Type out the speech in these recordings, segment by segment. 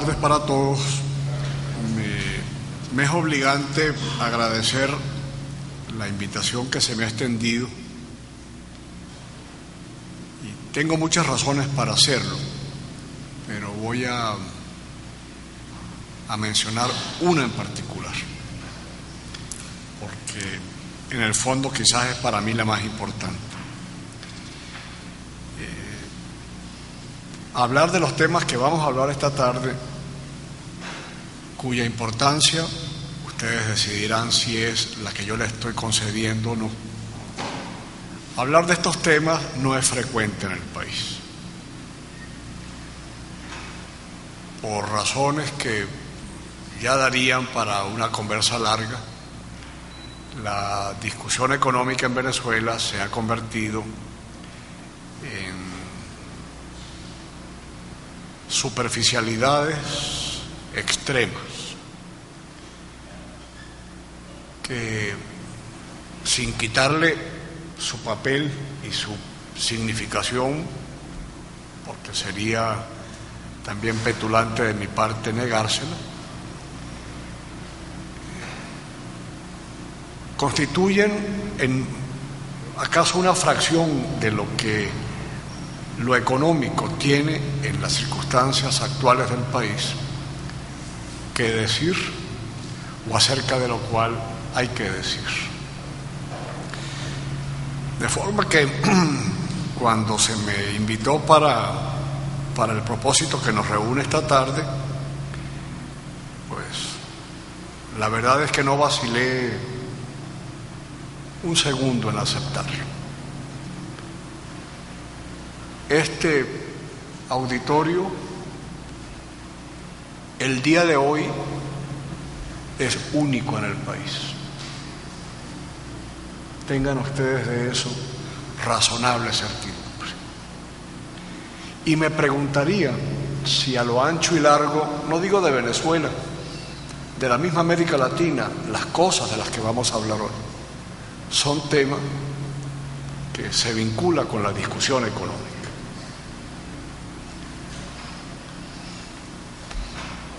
tardes para todos. Me es obligante agradecer la invitación que se me ha extendido y tengo muchas razones para hacerlo, pero voy a mencionar una en particular, porque en el fondo quizás es para mí la más importante. Hablar de los temas que vamos a hablar esta tarde, cuya importancia ustedes decidirán si es la que yo les estoy concediendo o no. Hablar de estos temas no es frecuente en el país, por razones que ya darían para una conversa larga. La discusión económica en Venezuela se ha convertido en superficialidades extremas que, sin quitarle su papel y su significación, porque sería también petulante de mi parte negárselo, constituyen acaso una fracción de lo que lo económico tiene en las circunstancias actuales del país que decir, o acerca de lo cual hay que decir. De forma que cuando se me invitó para el propósito que nos reúne esta tarde, pues la verdad es que no vacilé un segundo en aceptarlo. Este auditorio, el día de hoy, es único en el país. Tengan ustedes de eso razonable certidumbre. Y me preguntaría si a lo ancho y largo, no digo de Venezuela, de la misma América Latina, las cosas de las que vamos a hablar hoy son temas que se vinculan con la discusión económica.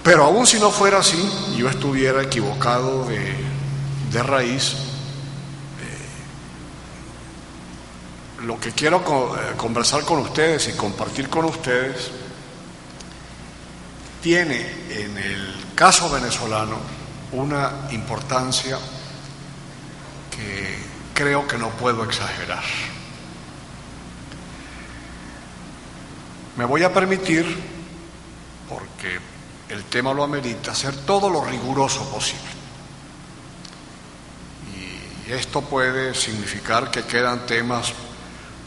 Pero aún si no fuera así, y yo estuviera equivocado de raíz, lo que quiero conversar con ustedes y compartir con ustedes tiene en el caso venezolano una importancia que creo que no puedo exagerar. Me voy a permitir, porque el tema lo amerita, hacer todo lo riguroso posible. Y esto puede significar que quedan temas,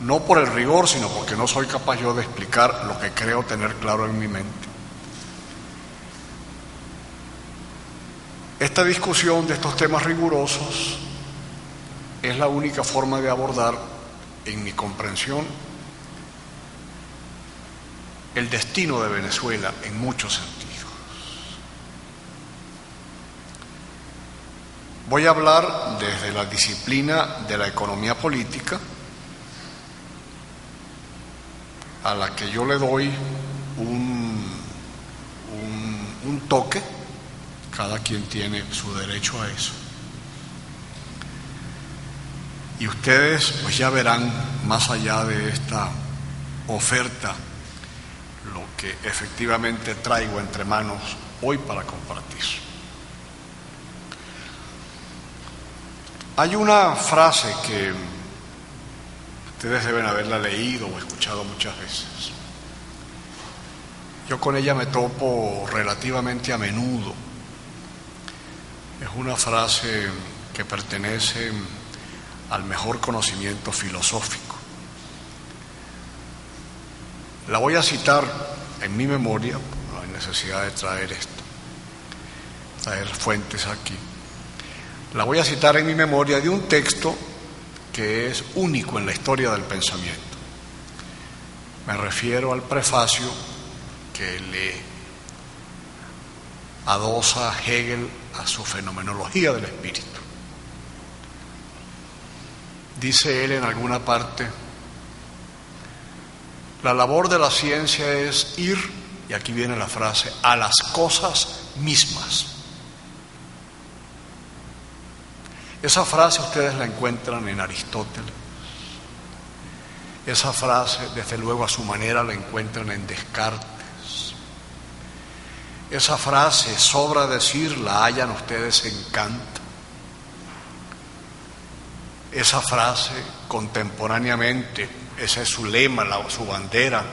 no por el rigor, sino porque no soy capaz yo de explicar lo que creo tener claro en mi mente. Esta discusión de estos temas rigurosos es la única forma de abordar, en mi comprensión, el destino de Venezuela en muchos sentidos. Voy a hablar desde la disciplina de la economía política, a la que yo le doy un toque. Cada quien tiene su derecho a eso. Y ustedes pues ya verán, más allá de esta oferta, lo que efectivamente traigo entre manos hoy para compartir. Hay una frase que ustedes deben haberla leído o escuchado muchas veces. Yo con ella me topo relativamente a menudo. Es una frase que pertenece al mejor conocimiento filosófico. La voy a citar en mi memoria, no hay necesidad de traer fuentes aquí. La voy a citar en mi memoria de un texto que es único en la historia del pensamiento. Me refiero al prefacio que le adosa Hegel a su fenomenología del espíritu. Dice él en alguna parte: la labor de la ciencia es ir y aquí viene la frase, a las cosas mismas. Esa frase ustedes la encuentran en Aristóteles. Esa frase, desde luego a su manera, la encuentran en Descartes. Esa frase, sobra decir, la hallan ustedes en Kant. Esa frase, contemporáneamente, ese es su lema, su bandera,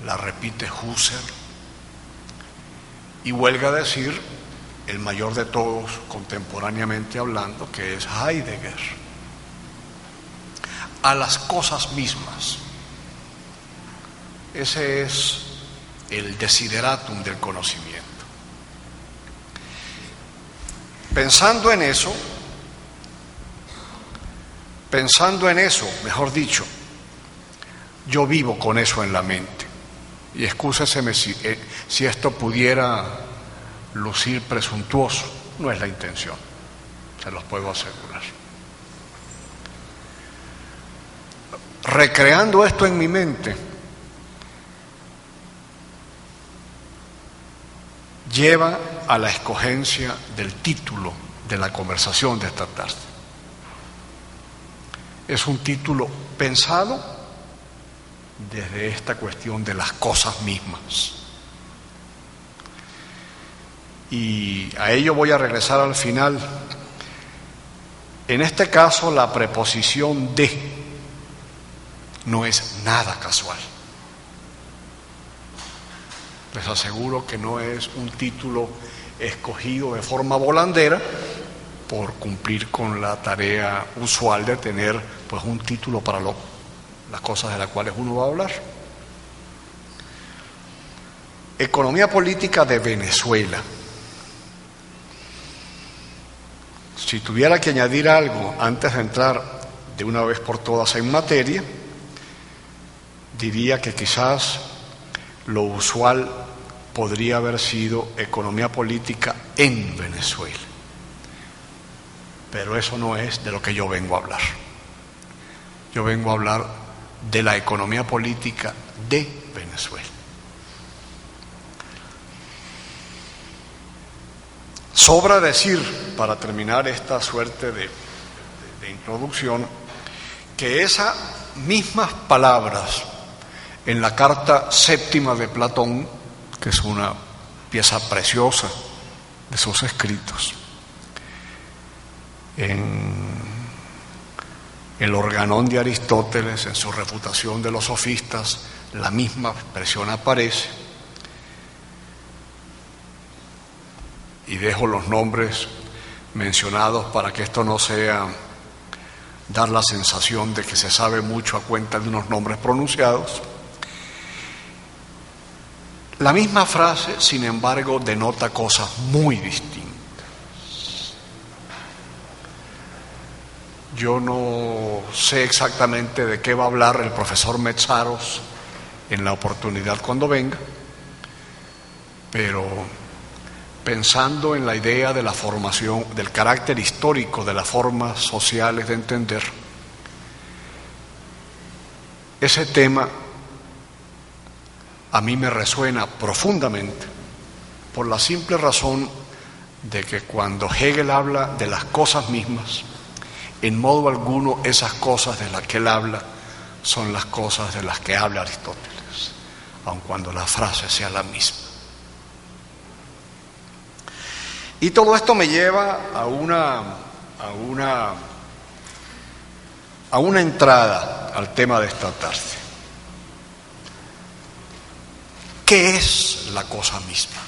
la repite Husserl. Y huelga decir, el mayor de todos, contemporáneamente hablando, que es Heidegger. A las cosas mismas. Ese es el desideratum del conocimiento. Pensando en eso, mejor dicho, yo vivo con eso en la mente. Y excúseseme si esto pudiera lucir presuntuoso, no es la intención, se los puedo asegurar. Recreando esto en mi mente, lleva a la escogencia del título de la conversación de esta tarde. Es un título pensado desde esta cuestión de las cosas mismas. Y a ello voy a regresar al final. En este caso, la preposición de no es nada casual. Les aseguro que no es un título escogido de forma volandera por cumplir con la tarea usual de tener pues un título para las cosas de las cuales uno va a hablar. Economía política de Venezuela. Si tuviera que añadir algo antes de entrar de una vez por todas en materia, diría que quizás lo usual podría haber sido economía política en Venezuela. Pero eso no es de lo que yo vengo a hablar. Yo vengo a hablar de la economía política de Venezuela. Sobra decir, para terminar esta suerte de introducción, que esas mismas palabras en la carta séptima de Platón, que es una pieza preciosa de sus escritos, en el Organón de Aristóteles, en su refutación de los sofistas, la misma expresión aparece. Y dejo los nombres mencionados para que esto no sea dar la sensación de que se sabe mucho a cuenta de unos nombres pronunciados. La misma frase, sin embargo, denota cosas muy distintas. Yo no sé exactamente de qué va a hablar el profesor Metzaros en la oportunidad cuando venga, pero pensando en la idea de la formación, del carácter histórico de las formas sociales de entender, ese tema a mí me resuena profundamente por la simple razón de que cuando Hegel habla de las cosas mismas, en modo alguno esas cosas de las que él habla son las cosas de las que habla Aristóteles, aun cuando la frase sea la misma. Y todo esto me lleva a una entrada al tema de esta tarde. ¿Qué es la cosa misma?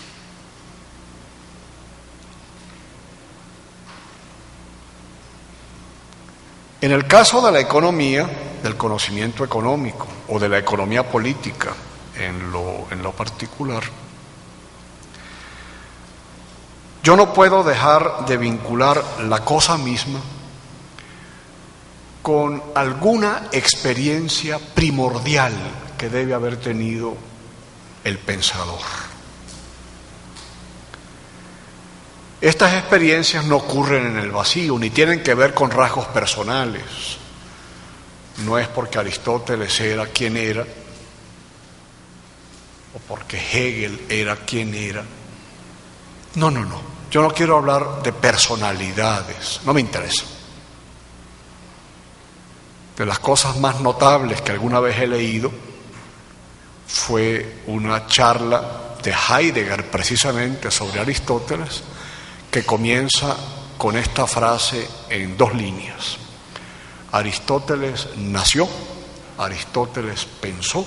En el caso de la economía, del conocimiento económico o de la economía política en lo particular, yo no puedo dejar de vincular la cosa misma con alguna experiencia primordial que debe haber tenido el pensador. Estas experiencias no ocurren en el vacío, ni tienen que ver con rasgos personales. No es porque Aristóteles era quien era, o porque Hegel era quien era. No. Yo no quiero hablar de personalidades, no me interesa. De las cosas más notables que alguna vez he leído fue una charla de Heidegger precisamente sobre Aristóteles, que comienza con esta frase en 2 líneas. Aristóteles nació, Aristóteles pensó,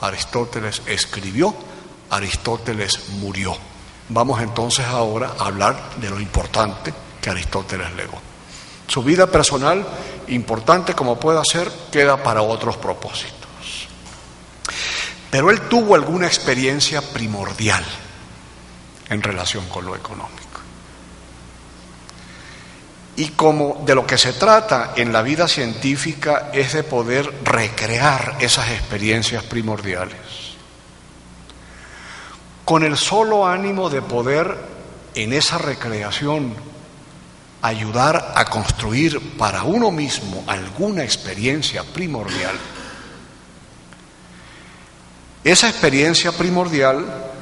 Aristóteles escribió, Aristóteles murió. Vamos entonces ahora a hablar de lo importante que Aristóteles legó. Su vida personal, importante como pueda ser, queda para otros propósitos. Pero él tuvo alguna experiencia primordial en relación con lo económico. Y como de lo que se trata en la vida científica es de poder recrear esas experiencias primordiales, con el solo ánimo de poder en esa recreación ayudar a construir para uno mismo alguna experiencia primordial. Esa experiencia primordial,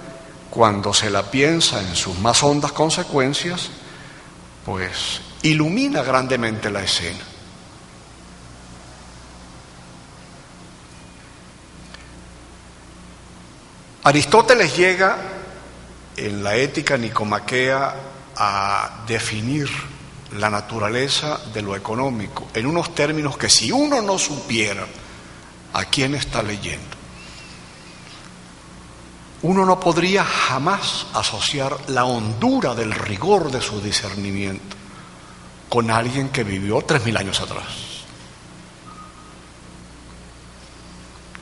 cuando se la piensa en sus más hondas consecuencias, pues ilumina grandemente la escena. Aristóteles llega en la Ética nicomaquea a definir la naturaleza de lo económico en unos términos que si uno no supiera a quién está leyendo, uno no podría jamás asociar la hondura del rigor de su discernimiento con alguien que vivió 3000 años atrás.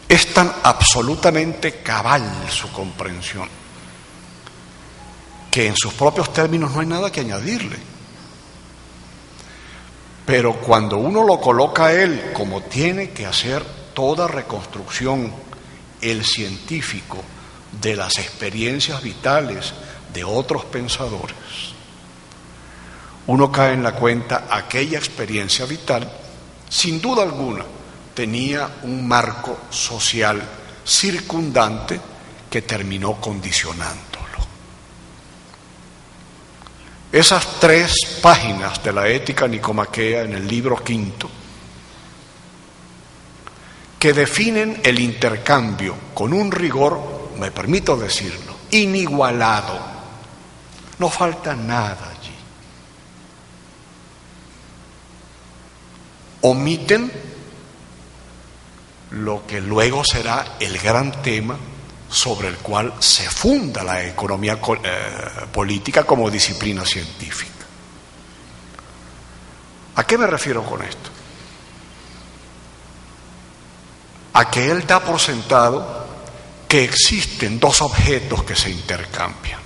Es tan absolutamente cabal su comprensión que en sus propios términos no hay nada que añadirle. Pero cuando uno lo coloca a él como tiene que hacer toda reconstrucción, el científico, de las experiencias vitales de otros pensadores, uno cae en la cuenta aquella experiencia vital, sin duda alguna, tenía un marco social circundante que terminó condicionándolo. Esas 3 páginas de la Ética nicomaquea en el libro 5, que definen el intercambio con un rigor, me permito decirlo, inigualado. No falta nada allí. Omiten lo que luego será el gran tema sobre el cual se funda la economía política como disciplina científica. ¿A qué me refiero con esto? A que él da por sentado que existen 2 objetos que se intercambian.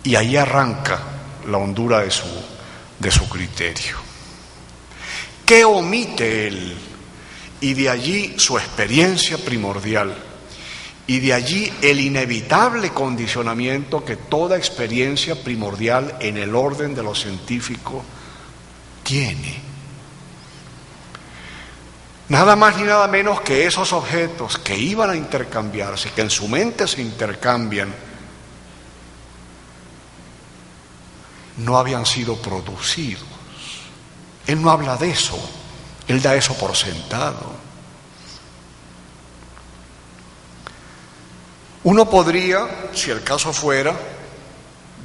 Y ahí arranca la hondura de su criterio. ¿Qué omite él? Y de allí su experiencia primordial. Y de allí el inevitable condicionamiento que toda experiencia primordial en el orden de lo científico tiene. Nada más ni nada menos que esos objetos que iban a intercambiarse, que en su mente se intercambian, no habían sido producidos. Él no habla de eso, él da eso por sentado. Uno podría, si el caso fuera,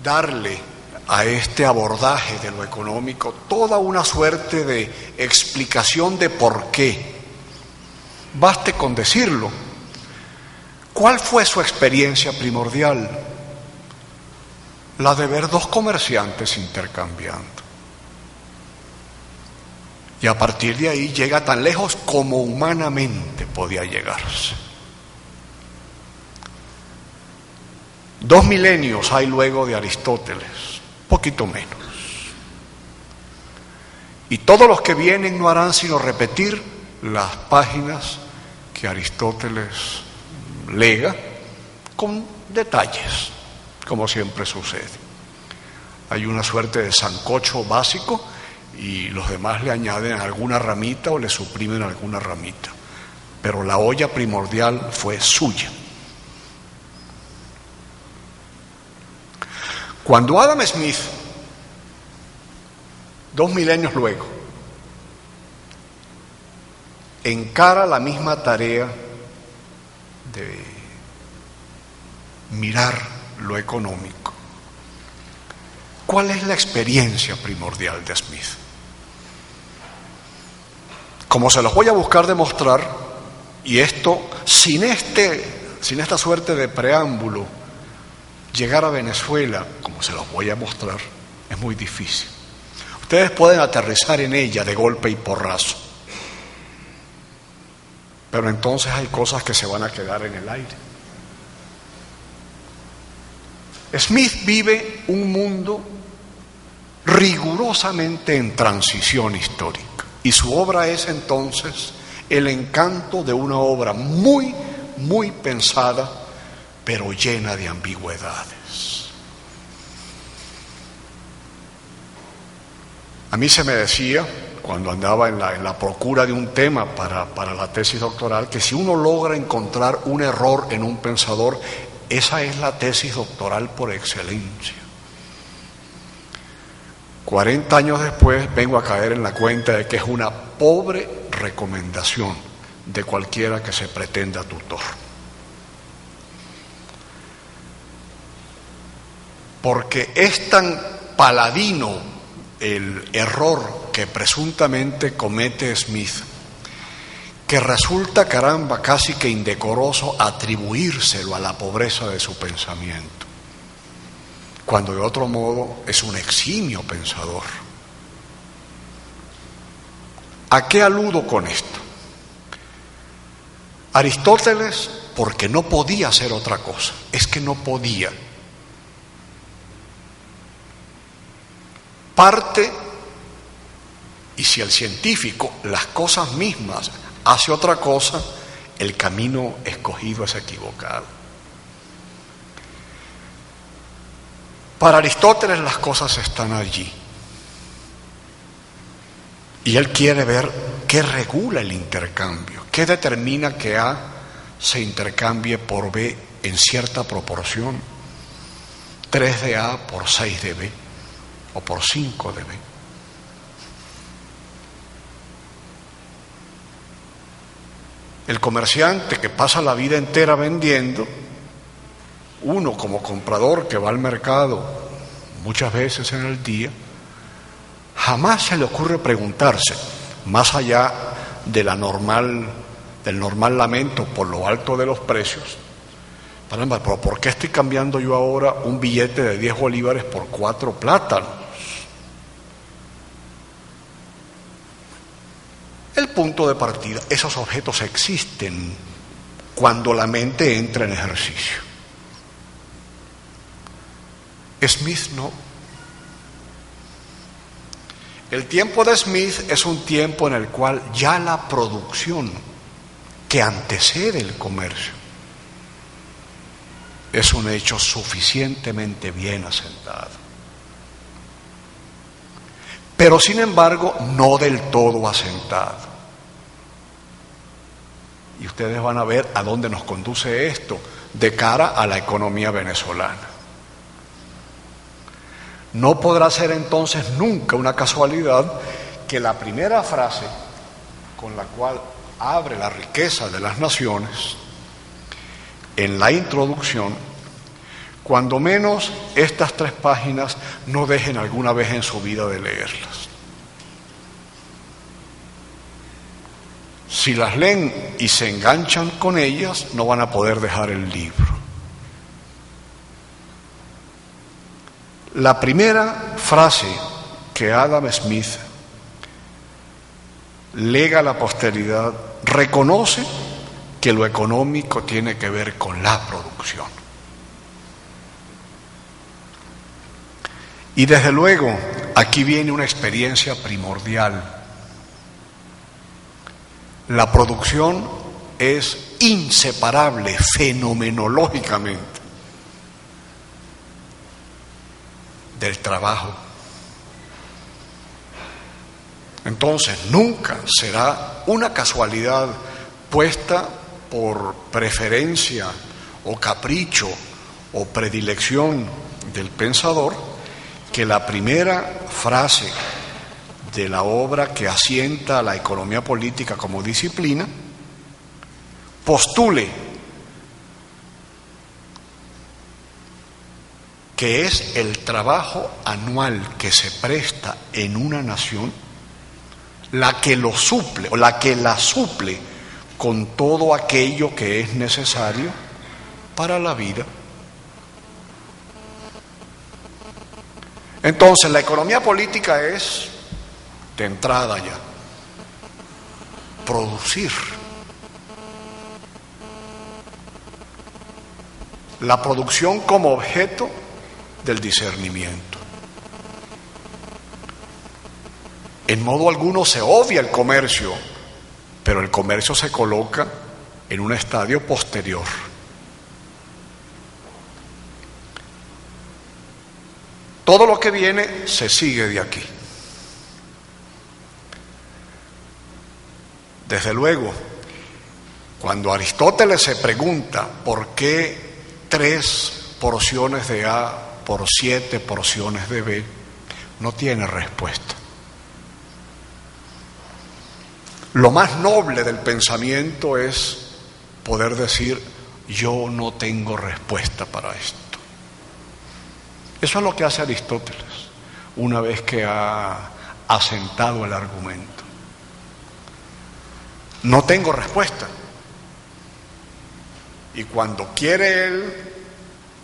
darle a este abordaje de lo económico toda una suerte de explicación de por qué. Baste con decirlo. ¿Cuál fue su experiencia primordial? La de ver 2 comerciantes intercambiando. Y a partir de ahí llega tan lejos como humanamente podía llegarse. 2 milenios hay luego de Aristóteles, poquito menos. Y todos los que vienen no harán sino repetir las páginas que Aristóteles lega con detalles, como siempre sucede. Hay una suerte de sancocho básico y los demás le añaden alguna ramita o le suprimen alguna ramita. pero la olla primordial fue suya. Cuando Adam Smith, 2 milenios luego, encara la misma tarea de mirar lo económico, ¿cuál es la experiencia primordial de Smith? Como se los voy a buscar demostrar, y esto sin esta suerte de preámbulo, llegar a Venezuela, como se los voy a mostrar, es muy difícil. Ustedes pueden aterrizar en ella de golpe y porrazo, pero entonces hay cosas que se van a quedar en el aire. Smith vive un mundo rigurosamente en transición histórica, y su obra es entonces el encanto de una obra muy, muy pensada, pero llena de ambigüedades. A mí se me decía, cuando andaba en la procura de un tema para la tesis doctoral, que si uno logra encontrar un error en un pensador, esa es la tesis doctoral por excelencia. 40 años después vengo a caer en la cuenta de que es una pobre recomendación de cualquiera que se pretenda tutor. Porque es tan paladino el error que presuntamente comete Smith, que resulta, caramba, casi que indecoroso atribuírselo a la pobreza de su pensamiento, cuando de otro modo es un eximio pensador. ¿A qué aludo con esto? Aristóteles, porque no podía hacer otra cosa, es que no podía. Parte, y si el científico, las cosas mismas, hace otra cosa, el camino escogido es equivocado. Para Aristóteles las cosas están allí, y él quiere ver qué regula el intercambio, qué determina que A se intercambie por B en cierta proporción, 3 de A por 6 de B, o por 5 de B. El comerciante que pasa la vida entera vendiendo, uno como comprador que va al mercado muchas veces en el día, jamás se le ocurre preguntarse, más allá de del normal lamento por lo alto de los precios, caramba, pero ¿por qué estoy cambiando yo ahora un billete de 10 bolívares por 4 plátanos? El punto de partida, esos objetos existen cuando la mente entra en ejercicio. Smith no. El tiempo de Smith es un tiempo en el cual ya la producción que antecede el comercio es un hecho suficientemente bien asentado. Pero sin embargo, no del todo asentado. Y ustedes van a ver a dónde nos conduce esto de cara a la economía venezolana. No podrá ser entonces nunca una casualidad que la primera frase con la cual abre la riqueza de las naciones, en la introducción, cuando menos estas 3 páginas no dejen alguna vez en su vida de leerlas. Si las leen y se enganchan con ellas, no van a poder dejar el libro. La primera frase que Adam Smith lega a la posteridad reconoce que lo económico tiene que ver con la producción. Y desde luego, aquí viene una experiencia primordial. La producción es inseparable fenomenológicamente del trabajo. Entonces, nunca será una casualidad puesta por preferencia o capricho o predilección del pensador, que la primera frase de la obra que asienta a la economía política como disciplina postule que es el trabajo anual que se presta en una nación la que lo suple o la que la suple con todo aquello que es necesario para la vida. Entonces, la economía política es, de entrada ya, producir. La producción como objeto del discernimiento. En modo alguno se obvia el comercio, pero el comercio se coloca en un estadio posterior. Todo lo que viene se sigue de aquí. Desde luego, cuando Aristóteles se pregunta por qué 3 porciones de A por 7 porciones de B, no tiene respuesta. Lo más noble del pensamiento es poder decir: yo no tengo respuesta para esto. Eso es lo que hace Aristóteles una vez que ha asentado el argumento. No tengo respuesta. Y cuando quiere él,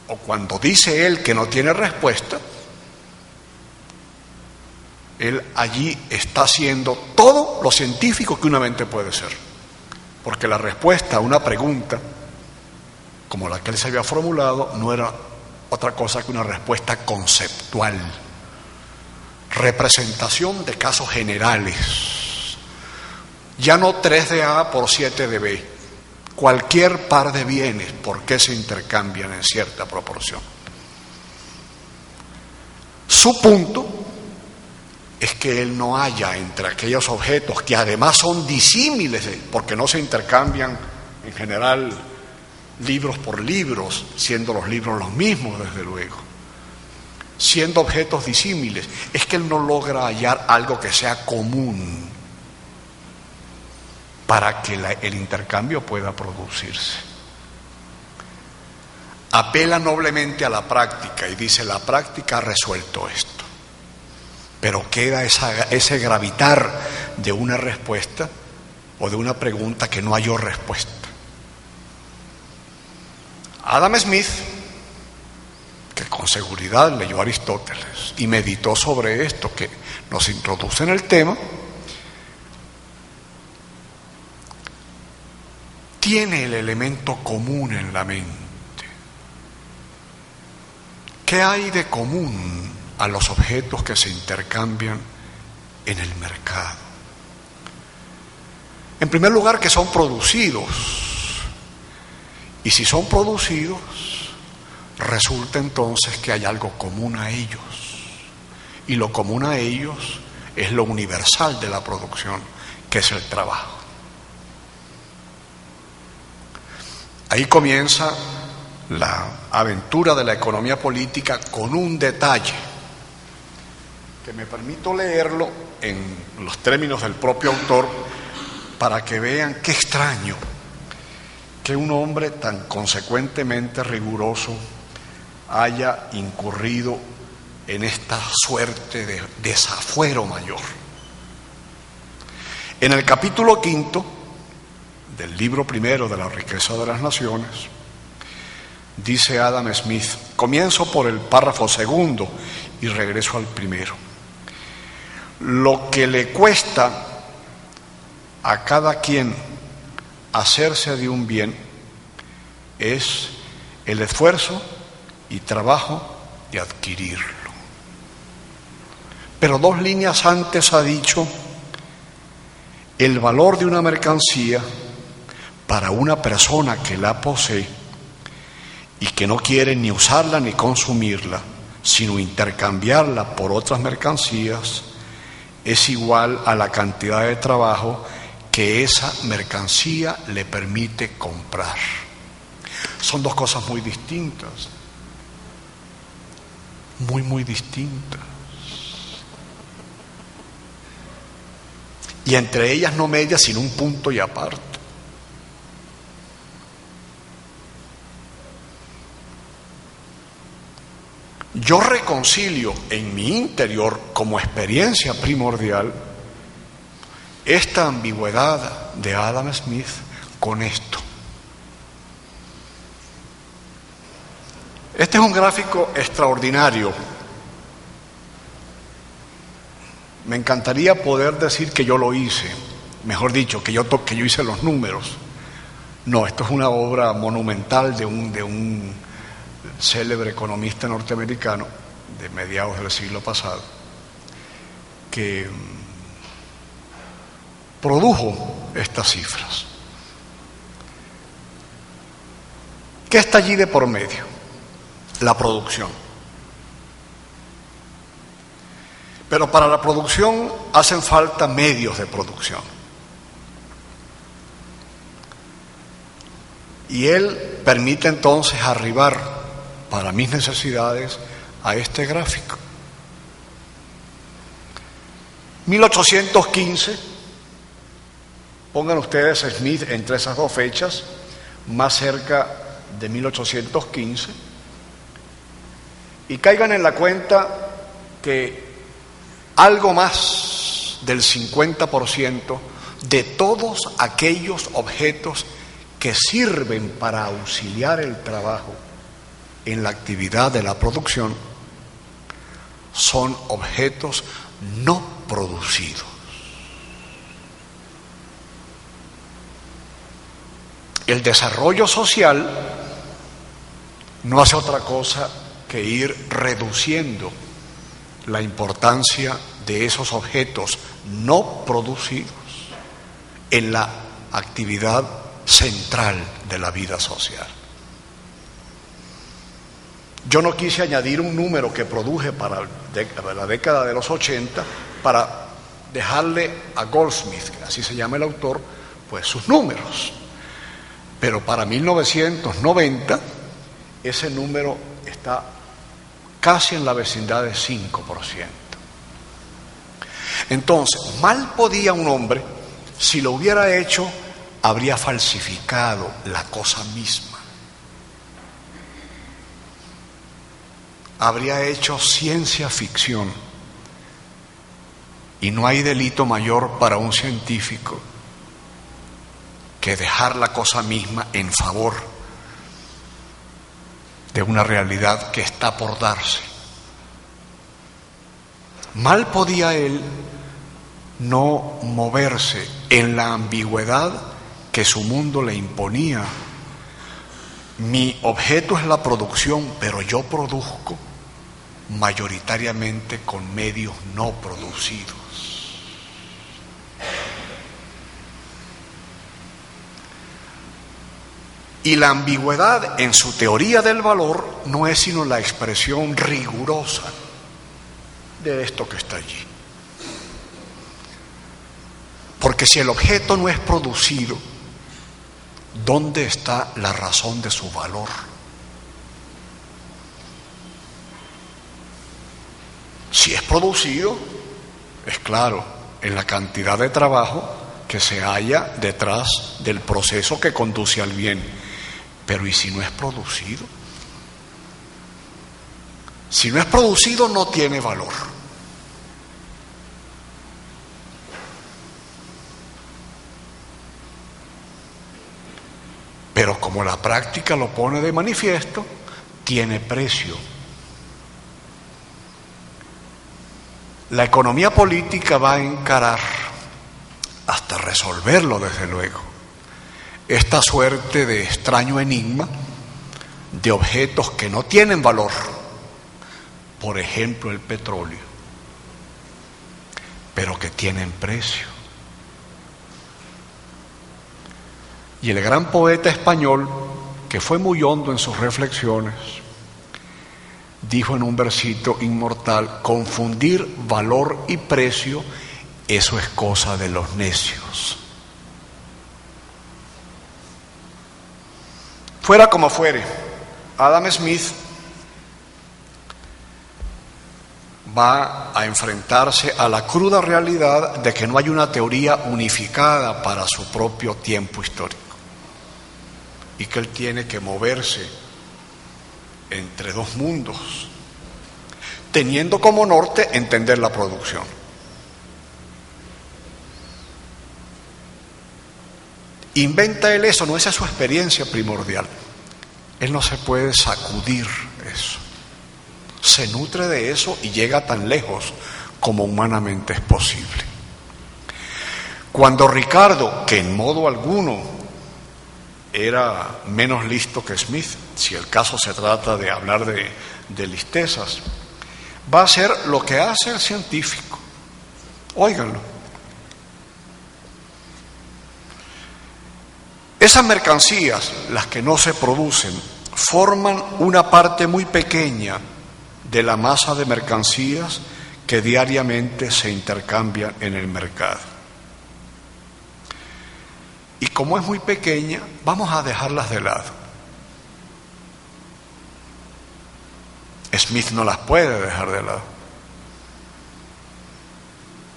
o cuando dice él que no tiene respuesta, él allí está haciendo todo lo científico que una mente puede ser. Porque la respuesta a una pregunta, como la que él se había formulado, no era otra cosa que una respuesta conceptual, representación de casos generales. Ya no 3 de A por 7 de B, cualquier par de bienes, ¿por qué se intercambian en cierta proporción? Su punto es que él no halla entre aquellos objetos que además son disímiles, porque no se intercambian en general libros por libros, siendo los libros los mismos, desde luego, siendo objetos disímiles, es que él no logra hallar algo que sea común para que el intercambio pueda producirse. Apela noblemente a la práctica y dice: la práctica ha resuelto esto. Pero queda ese gravitar de una respuesta o de una pregunta que no halló respuesta. Adam Smith, que con seguridad leyó a Aristóteles y meditó sobre esto que nos introduce en el tema, tiene el elemento común en la mente. ¿Qué hay de común a los objetos que se intercambian en el mercado? En primer lugar, que son producidos. Y si son producidos, resulta entonces que hay algo común a ellos. Y lo común a ellos es lo universal de la producción, que es el trabajo. Ahí comienza la aventura de la economía política con un detalle que me permito leerlo en los términos del propio autor para que vean qué extraño que un hombre tan consecuentemente riguroso haya incurrido en esta suerte de desafuero mayor. En el capítulo 5 del libro primero de la riqueza de las naciones, dice Adam Smith, comienzo por el párrafo 2 y regreso al primero: lo que le cuesta a cada quien hacerse de un bien es el esfuerzo y trabajo de adquirirlo. Pero 2 líneas antes ha dicho: el valor de una mercancía para una persona que la posee y que no quiere ni usarla ni consumirla, sino intercambiarla por otras mercancías, es igual a la cantidad de trabajo que que esa mercancía le permite comprar. Son dos cosas muy distintas, muy distintas. Y entre ellas no media sino un punto y aparte. Yo reconcilio en mi interior como experiencia primordial esta ambigüedad de Adam Smith con esto. Este es un gráfico extraordinario. Me encantaría poder decir que yo lo hice, mejor dicho, que yo hice los números. No, esto es una obra monumental de un célebre economista norteamericano de mediados del siglo pasado, que produjo estas cifras. ¿Qué está allí de por medio? La producción. Pero para la producción hacen falta medios de producción. Y él permite entonces arribar para mis necesidades a este gráfico. 1815, pongan ustedes Smith entre esas dos fechas, más cerca de 1815, y caigan en la cuenta que algo más del 50% de todos aquellos objetos que sirven para auxiliar el trabajo en la actividad de la producción son objetos no producidos. El desarrollo social no hace otra cosa que ir reduciendo la importancia de esos objetos no producidos en la actividad central de la vida social. Yo no quise añadir un número que produje para la década de los 80 para dejarle a Goldsmith, que así se llama el autor, pues sus números. Pero para 1990 ese número está casi en la vecindad de 5%. Entonces, mal podía un hombre, si lo hubiera hecho, habría falsificado la cosa misma. Habría hecho ciencia ficción. Y no hay delito mayor para un científico que dejar la cosa misma en favor de una realidad que está por darse. Mal podía él no moverse en la ambigüedad que su mundo le imponía. Mi objeto es la producción, pero yo produzco mayoritariamente con medios no producidos. Y la ambigüedad en su teoría del valor no es sino la expresión rigurosa de esto que está allí. Porque si el objeto no es producido, ¿dónde está la razón de su valor? Si es producido, es claro, en la cantidad de trabajo que se halla detrás del proceso que conduce al bien. Pero ¿y si no es producido? Si no es producido, no tiene valor. Pero como la práctica lo pone de manifiesto, tiene precio. La economía política va a encarar, hasta resolverlo desde luego, esta suerte de extraño enigma de objetos que no tienen valor, por ejemplo el petróleo, pero que tienen precio. Y el gran poeta español, que fue muy hondo en sus reflexiones, dijo en un versito inmortal: confundir valor y precio, eso es cosa de los necios. Fuera como fuere, Adam Smith va a enfrentarse a la cruda realidad de que no hay una teoría unificada para su propio tiempo histórico y que él tiene que moverse entre dos mundos, teniendo como norte entender la producción. Inventa él eso, no, esa es su experiencia primordial. Él no se puede sacudir eso. Se nutre de eso y llega tan lejos como humanamente es posible. Cuando Ricardo, que en modo alguno era menos listo que Smith, si el caso se trata de hablar de listezas, va a hacer lo que hace el científico. Óiganlo. Esas mercancías, las que no se producen, forman una parte muy pequeña de la masa de mercancías que diariamente se intercambian en el mercado. Y como es muy pequeña, vamos a dejarlas de lado. Smith no las puede dejar de lado.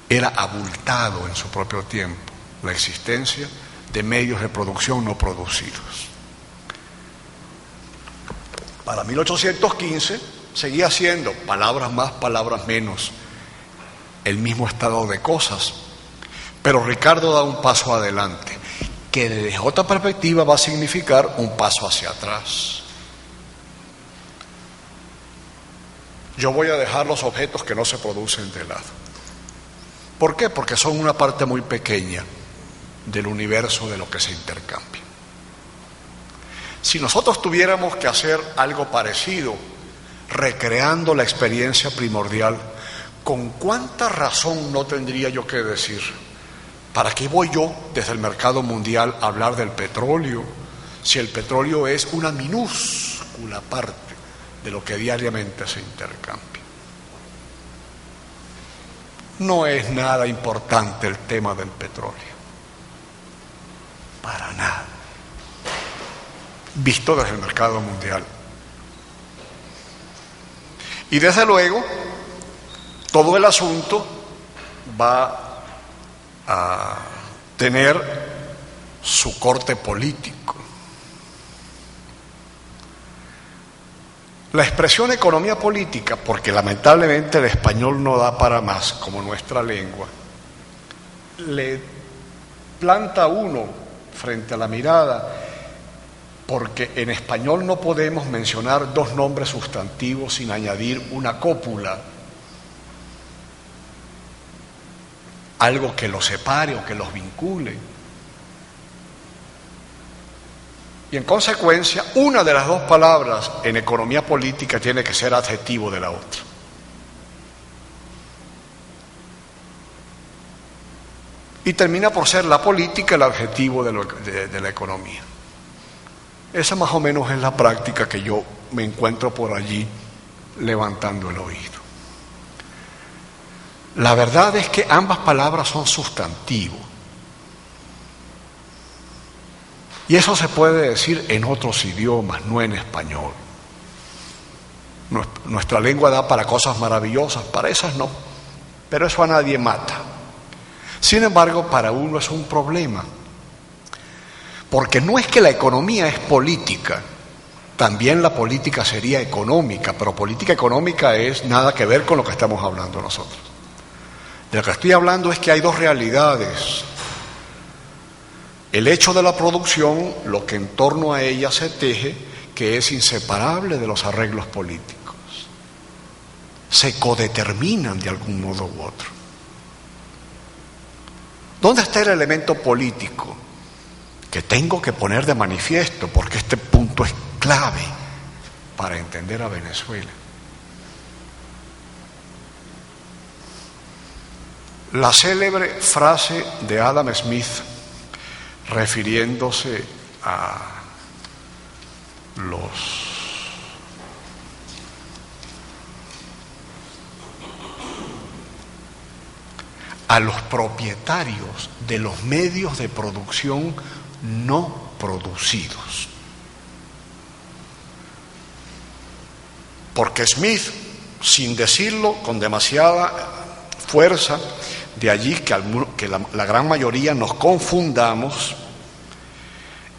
Era abultado en su propio tiempo la existencia de medios de producción no producidos. Para 1815 seguía siendo, palabras más, palabras menos, el mismo estado de cosas, pero Ricardo da un paso adelante, que desde otra perspectiva va a significar un paso hacia atrás. Yo voy a dejar los objetos que no se producen de lado. ¿Por qué? Porque son una parte muy pequeña del universo de lo que se intercambia. Si nosotros tuviéramos que hacer algo parecido, recreando la experiencia primordial, ¿con cuánta razón no tendría yo que decir? ¿Para qué voy yo desde el mercado mundial a hablar del petróleo si el petróleo es una minúscula parte de lo que diariamente se intercambia? No es nada importante el tema del petróleo. Para nada. Visto desde el mercado mundial. Y desde luego, todo el asunto va a tener su corte político. La expresión economía política, porque lamentablemente el español no da para más como nuestra lengua, le planta uno frente a la mirada, porque en español no podemos mencionar dos nombres sustantivos sin añadir una cópula, algo que los separe o que los vincule. Y en consecuencia, una de las dos palabras en economía política tiene que ser adjetivo de la otra. Y termina por ser la política el adjetivo de la economía. Esa más o menos es la práctica que yo me encuentro por allí levantando el oído. La verdad es que ambas palabras son sustantivos. Y eso se puede decir en otros idiomas, no en español. Nuestra lengua da para cosas maravillosas, para esas no, pero eso a nadie mata. Sin embargo, para uno es un problema, porque no es que la economía es política, también la política sería económica, pero política económica es nada que ver con lo que estamos hablando nosotros. De lo que estoy hablando es que hay dos realidades. El hecho de la producción, lo que en torno a ella se teje, que es inseparable de los arreglos políticos. Se codeterminan de algún modo u otro. ¿Dónde está el elemento político? Que tengo que poner de manifiesto, porque este punto es clave para entender a Venezuela. La célebre frase de Adam Smith, refiriéndose a los propietarios de los medios de producción no producidos. Porque Smith, sin decirlo con demasiada fuerza, de allí que la gran mayoría nos confundamos,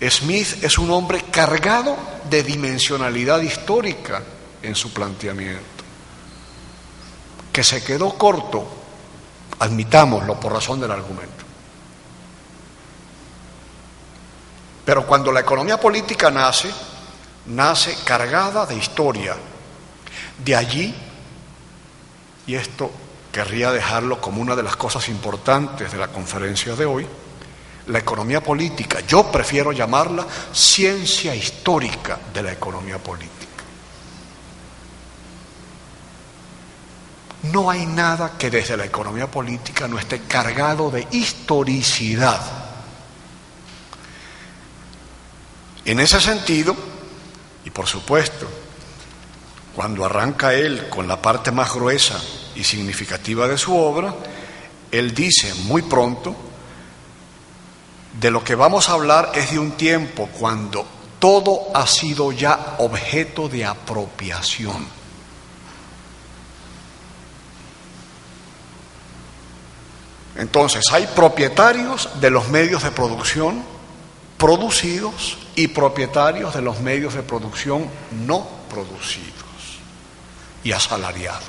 Smith es un hombre cargado de dimensionalidad histórica en su planteamiento, que se quedó corto, admitámoslo, por razón del argumento. Pero cuando la economía política nace cargada de historia. De allí, y esto querría dejarlo como una de las cosas importantes de la conferencia de hoy, la economía política, yo prefiero llamarla ciencia histórica de la economía política. No hay nada que desde la economía política no esté cargado de historicidad. En ese sentido, y por supuesto, cuando arranca él con la parte más gruesa y significativa de su obra, él dice muy pronto, de lo que vamos a hablar es de un tiempo cuando todo ha sido ya objeto de apropiación. Entonces, hay propietarios de los medios de producción producidos y propietarios de los medios de producción no producidos y asalariados.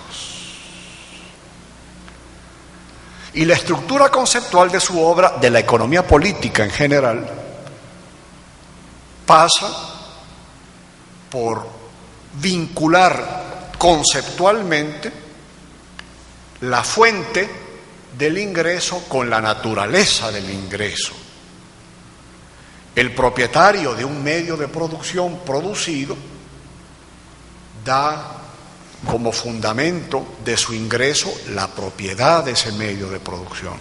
Y la estructura conceptual de su obra, de la economía política en general, pasa por vincular conceptualmente la fuente del ingreso con la naturaleza del ingreso. El propietario de un medio de producción producido da como fundamento de su ingreso la propiedad de ese medio de producción.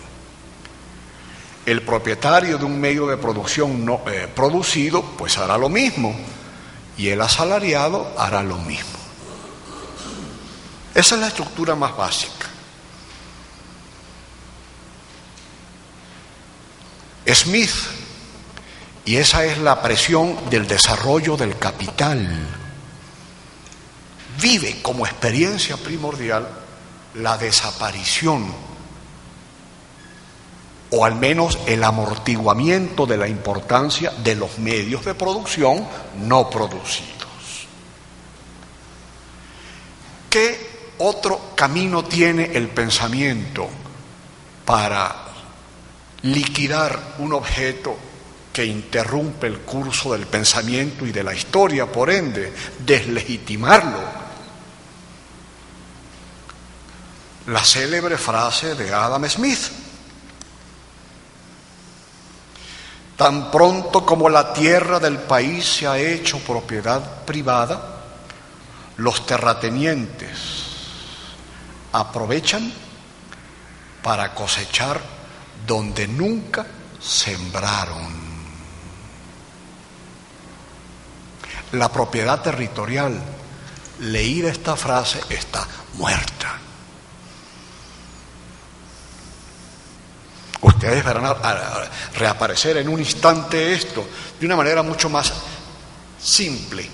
El propietario de un medio de producción no producido, pues hará lo mismo, y el asalariado hará lo mismo. Esa es la estructura más básica. Smith, y esa es la presión del desarrollo del capital, vive como experiencia primordial la desaparición, o al menos el amortiguamiento de la importancia de los medios de producción no producidos. ¿Qué otro camino tiene el pensamiento para liquidar un objeto que interrumpe el curso del pensamiento y de la historia, por ende, deslegitimarlo? La célebre frase de Adam Smith: tan pronto como la tierra del país se ha hecho propiedad privada, los terratenientes aprovechan para cosechar donde nunca sembraron. La propiedad territorial, leída esta frase, está muerta. Ustedes verán a reaparecer en un instante esto de una manera mucho más simple,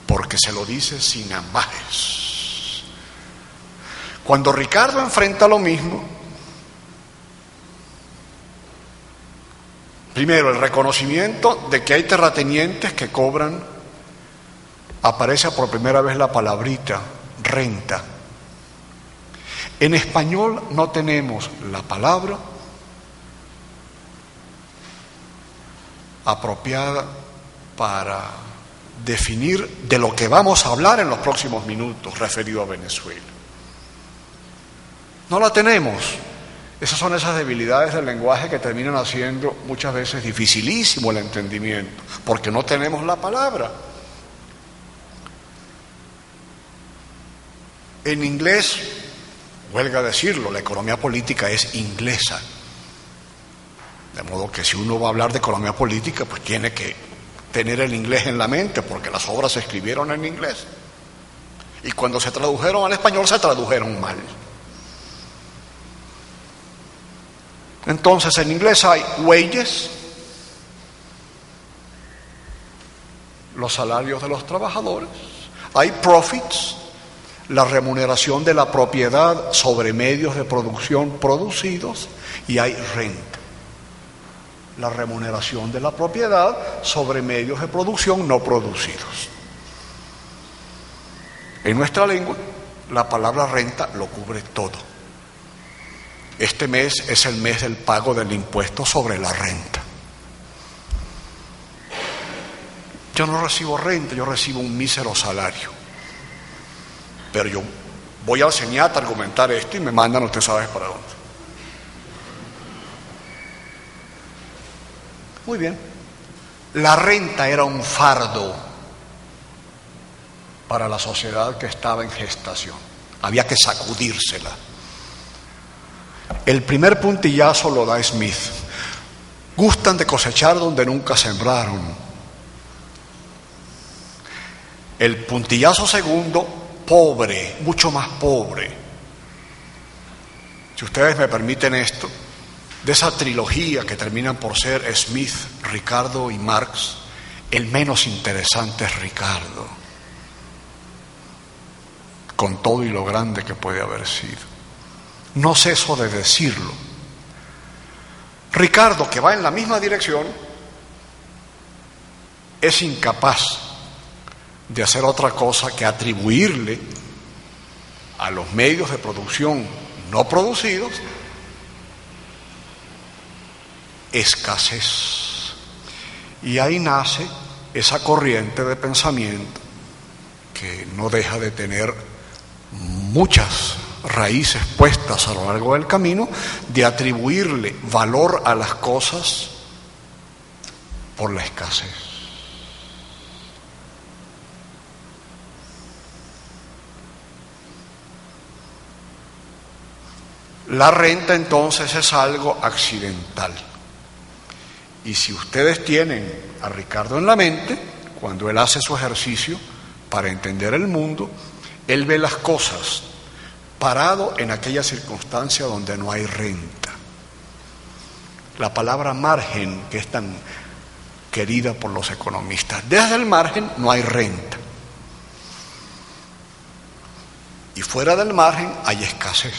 porque se lo dice sin ambajes. Cuando Ricardo enfrenta lo mismo, primero el reconocimiento de que hay terratenientes que cobran, aparece por primera vez la palabrita renta. En español no tenemos la palabra apropiada para definir de lo que vamos a hablar en los próximos minutos referido a Venezuela. No la tenemos. Esas son esas debilidades del lenguaje que terminan haciendo muchas veces dificilísimo el entendimiento, porque no tenemos la palabra. En inglés, huelga decirlo, la economía política es inglesa. De modo que si uno va a hablar de economía política, pues tiene que tener el inglés en la mente, porque las obras se escribieron en inglés. Y cuando se tradujeron al español, se tradujeron mal. Entonces, en inglés hay wages, los salarios de los trabajadores, hay profits, la remuneración de la propiedad sobre medios de producción producidos y hay renta. La remuneración de la propiedad sobre medios de producción no producidos. En nuestra lengua, la palabra renta lo cubre todo. Este mes es el mes del pago del impuesto sobre la renta. Yo no recibo renta, yo recibo un mísero salario. Pero yo voy al CENIAT a argumentar esto y me mandan, usted sabe para dónde. Muy bien. La renta era un fardo para la sociedad que estaba en gestación. Había que sacudírsela. El primer puntillazo lo da Smith. Gustan de cosechar donde nunca sembraron. El puntillazo segundo, pobre, mucho más pobre. Si ustedes me permiten esto, de esa trilogía que terminan por ser Smith, Ricardo y Marx, el menos interesante es Ricardo, con todo y lo grande que puede haber sido. No ceso de decirlo. Ricardo, que va en la misma dirección, es incapaz de hacer otra cosa que atribuirle a los medios de producción no producidos escasez. Y ahí nace esa corriente de pensamiento que no deja de tener muchas raíces puestas a lo largo del camino, de atribuirle valor a las cosas por la escasez. La renta entonces es algo accidental. Y si ustedes tienen a Ricardo en la mente, cuando él hace su ejercicio para entender el mundo, él ve las cosas parado en aquella circunstancia donde no hay renta. La palabra margen, que es tan querida por los economistas, desde el margen no hay renta. Y fuera del margen hay escasez.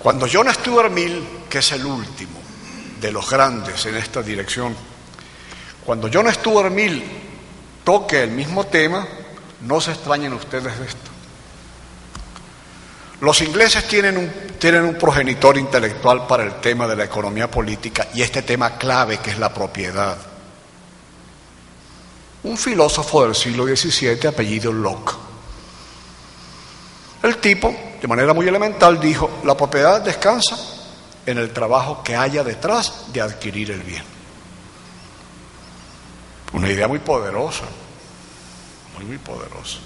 Cuando John Stuart Mill, que es el último de los grandes en esta dirección, cuando John Stuart Mill toque el mismo tema, no se extrañen ustedes de esto. Los ingleses tienen un progenitor intelectual para el tema de la economía política y este tema clave que es la propiedad. Un filósofo del siglo XVII apellido Locke. El tipo, de manera muy elemental, dijo: la propiedad descansa en el trabajo que haya detrás de adquirir el bien. Una idea muy poderosa, muy poderosa.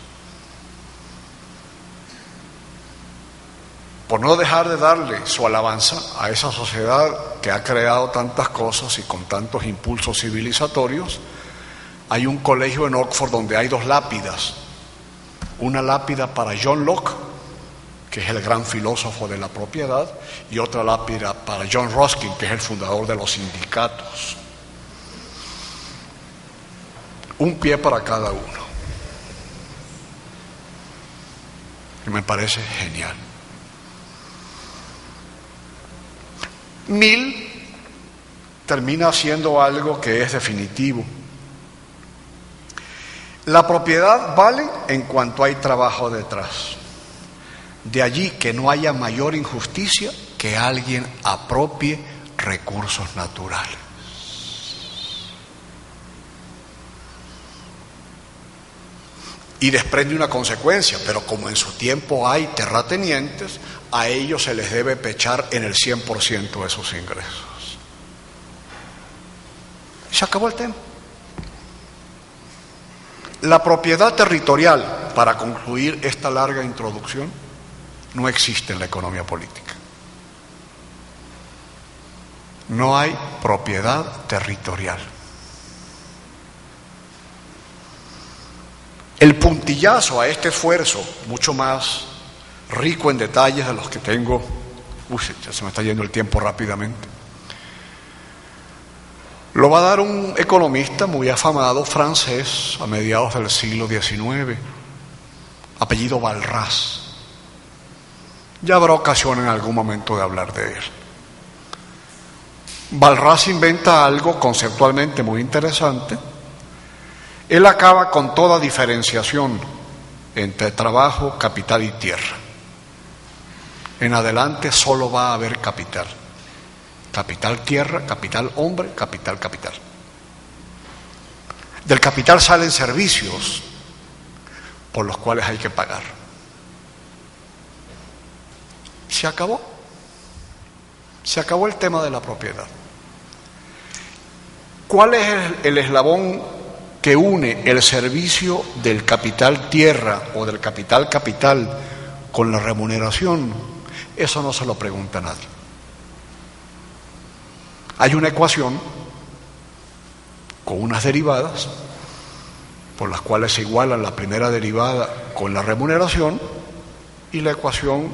Por no dejar de darle su alabanza a esa sociedad que ha creado tantas cosas y con tantos impulsos civilizatorios, hay un colegio en Oxford donde hay 2 lápidas. Una lápida para John Locke, que es el gran filósofo de la propiedad, y otra lápida para John Ruskin, que es el fundador de los sindicatos. Un pie para cada uno. Y me parece genial. Mill termina haciendo algo que es definitivo. La propiedad vale en cuanto hay trabajo detrás. De allí que no haya mayor injusticia que alguien apropie recursos naturales. Y desprende una consecuencia, pero como en su tiempo hay terratenientes, a ellos se les debe pechar en el 100% de sus ingresos. Se acabó el tema. La propiedad territorial, para concluir esta larga introducción, no existe en la economía política. No hay propiedad territorial. El puntillazo a este esfuerzo, mucho más rico en detalles de los que tengo, ya se me está yendo el tiempo rápidamente, Lo va a dar un economista muy afamado francés a mediados del siglo XIX, apellido Walras. Ya habrá ocasión en algún momento de hablar de él. Walras inventa algo conceptualmente muy interesante. Él acaba con toda diferenciación entre trabajo, capital y tierra. En adelante solo va a haber capital. Capital tierra, capital hombre, capital capital. Del capital salen servicios por los cuales hay que pagar. Se acabó. Se acabó el tema de la propiedad. ¿Cuál es el eslabón que une el servicio del capital tierra o del capital capital con la remuneración? Eso no se lo pregunta a nadie. Hay una ecuación con unas derivadas por las cuales se iguala la primera derivada con la remuneración y la ecuación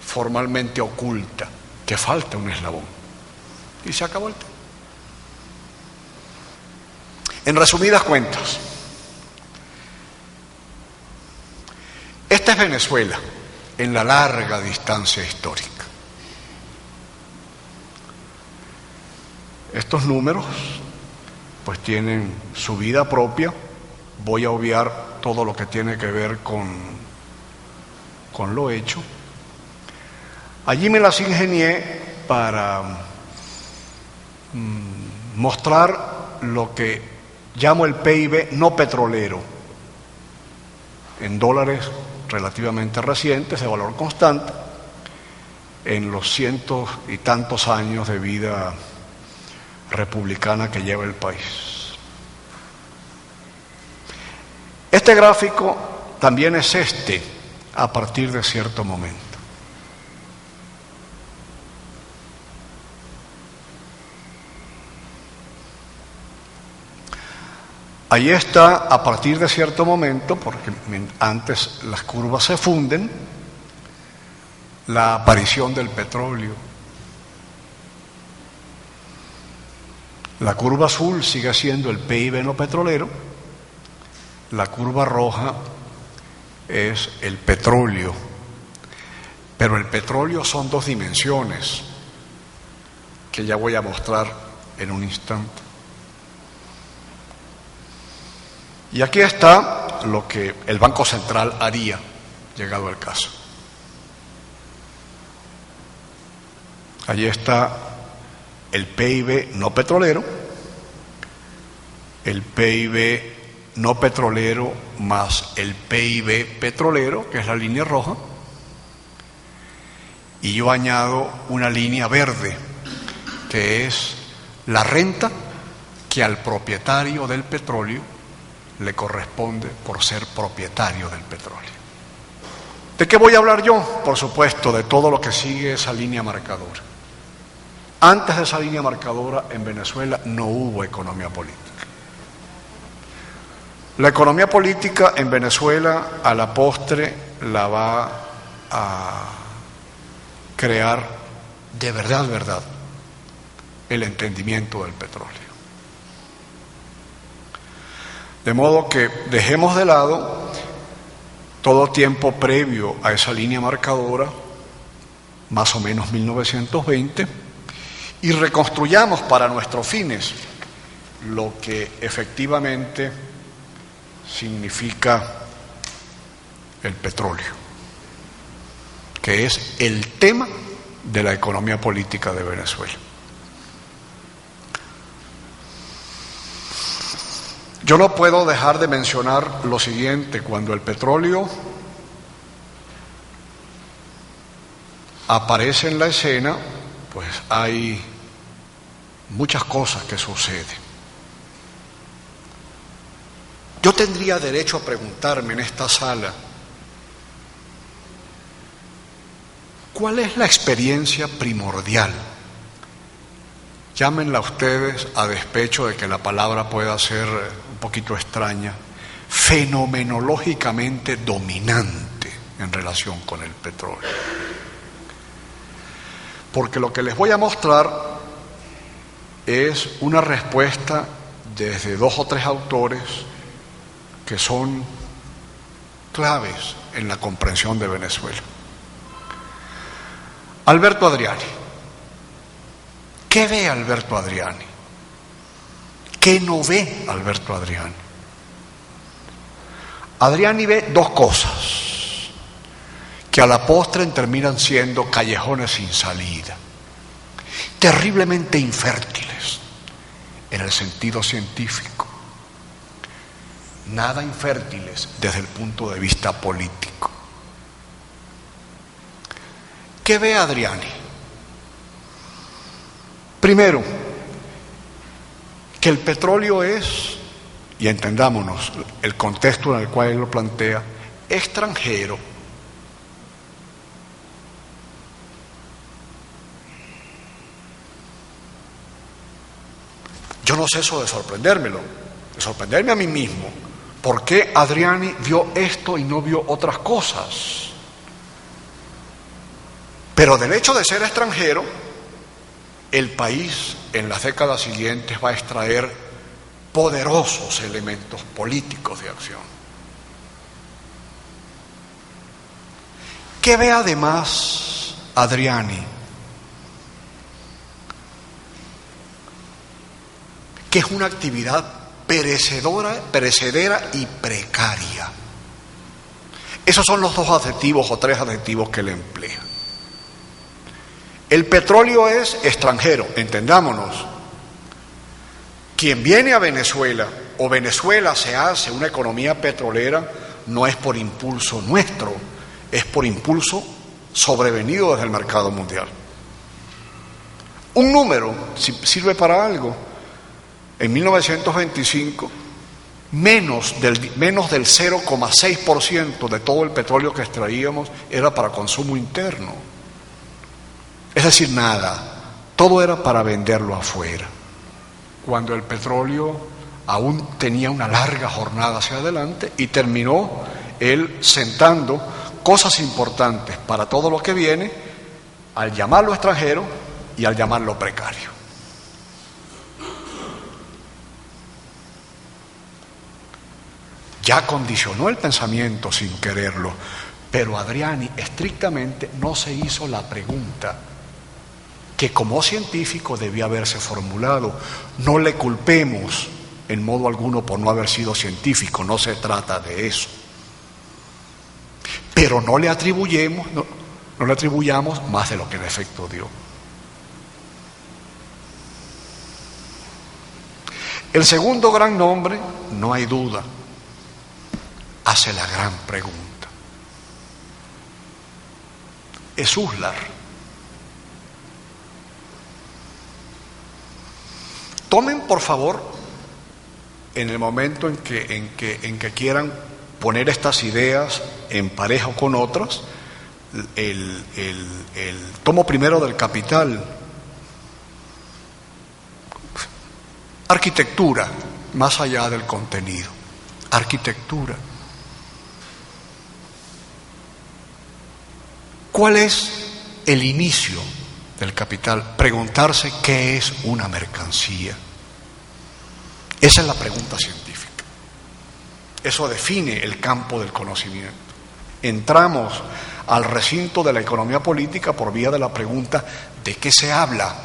formalmente oculta que falta un eslabón. Y se acabó el tema. En resumidas cuentas, esta es Venezuela en la larga distancia histórica. Estos números pues tienen su vida propia. Voy a obviar todo lo que tiene que ver con lo hecho. Allí me las ingenié para mostrar lo que llamo el PIB no petrolero, en dólares relativamente recientes, de valor constante, en los cientos y tantos años de vida republicana que lleva el país. Este gráfico también es a partir de cierto momento. Ahí está a partir de cierto momento, porque antes las curvas se funden, la aparición del petróleo. La curva azul sigue siendo el PIB no petrolero, la curva roja es el petróleo, pero el petróleo son dos dimensiones que ya voy a mostrar en un instante. Y aquí está lo que el Banco Central haría, llegado el caso. Allí está el PIB no petrolero, el PIB no petrolero más el PIB petrolero, que es la línea roja, y yo añado una línea verde, que es la renta que al propietario del petróleo le corresponde por ser propietario del petróleo. ¿De qué voy a hablar yo? Por supuesto, de todo lo que sigue esa línea marcadora. Antes de esa línea marcadora, en Venezuela no hubo economía política. La economía política en Venezuela, a la postre, la va a crear de verdad, el entendimiento del petróleo. De modo que dejemos de lado todo tiempo previo a esa línea marcadora, más o menos 1920, y reconstruyamos para nuestros fines lo que efectivamente significa el petróleo, que es el tema de la economía política de Venezuela. Yo no puedo dejar de mencionar lo siguiente: cuando el petróleo aparece en la escena, pues hay muchas cosas que suceden. Yo tendría derecho a preguntarme en esta sala, ¿cuál es la experiencia primordial? Llámenla ustedes, a despecho de que la palabra pueda ser un poquito extraña, fenomenológicamente dominante en relación con el petróleo. Porque lo que les voy a mostrar es una respuesta desde 2 o 3 autores que son claves en la comprensión de Venezuela. Alberto Adriani. ¿Qué ve Alberto Adriani? ¿Qué no ve Alberto Adriani? Adriani ve 2 cosas que a la postre terminan siendo callejones sin salida, terriblemente infértiles en el sentido científico, nada infértiles desde el punto de vista político. ¿Qué ve Adriani? Primero, que el petróleo es, y entendámonos el contexto en el cual él lo plantea, extranjero. Yo no sé eso de sorprendérmelo, de sorprenderme a mí mismo. ¿Por qué Adriani vio esto y no vio otras cosas? Pero del hecho de ser extranjero, el país en las décadas siguientes va a extraer poderosos elementos políticos de acción. ¿Qué ve además Adriani? Que es una actividad perecedera y precaria. Esos son los 2 adjetivos o 3 adjetivos que él emplea. El petróleo es extranjero, entendámonos. Quien viene a Venezuela o Venezuela se hace una economía petrolera no es por impulso nuestro, es por impulso sobrevenido desde el mercado mundial. Un número, si sirve para algo, en 1925 menos del 0,6% de todo el petróleo que extraíamos era para consumo interno. Es decir, nada, todo era para venderlo afuera. Cuando el petróleo aún tenía una larga jornada hacia adelante y terminó él sentando cosas importantes para todo lo que viene al llamarlo extranjero y al llamarlo precario. Ya condicionó el pensamiento sin quererlo, pero Adriani estrictamente no se hizo la pregunta que como científico debía haberse formulado. No le culpemos en modo alguno por no haber sido científico, no se trata de eso. Pero no le atribuyamos más de lo que en efecto dio. El segundo gran nombre, no hay duda, hace la gran pregunta. Es Uslar. Tomen, por favor, en el momento en que quieran poner estas ideas en pareja con otras, el tomo primero del Capital. Arquitectura, más allá del contenido. Arquitectura. ¿Cuál es el inicio del Capital? Preguntarse qué es una mercancía. Esa es la pregunta científica. Eso define el campo del conocimiento. Entramos al recinto de la economía política por vía de la pregunta ¿de qué se habla?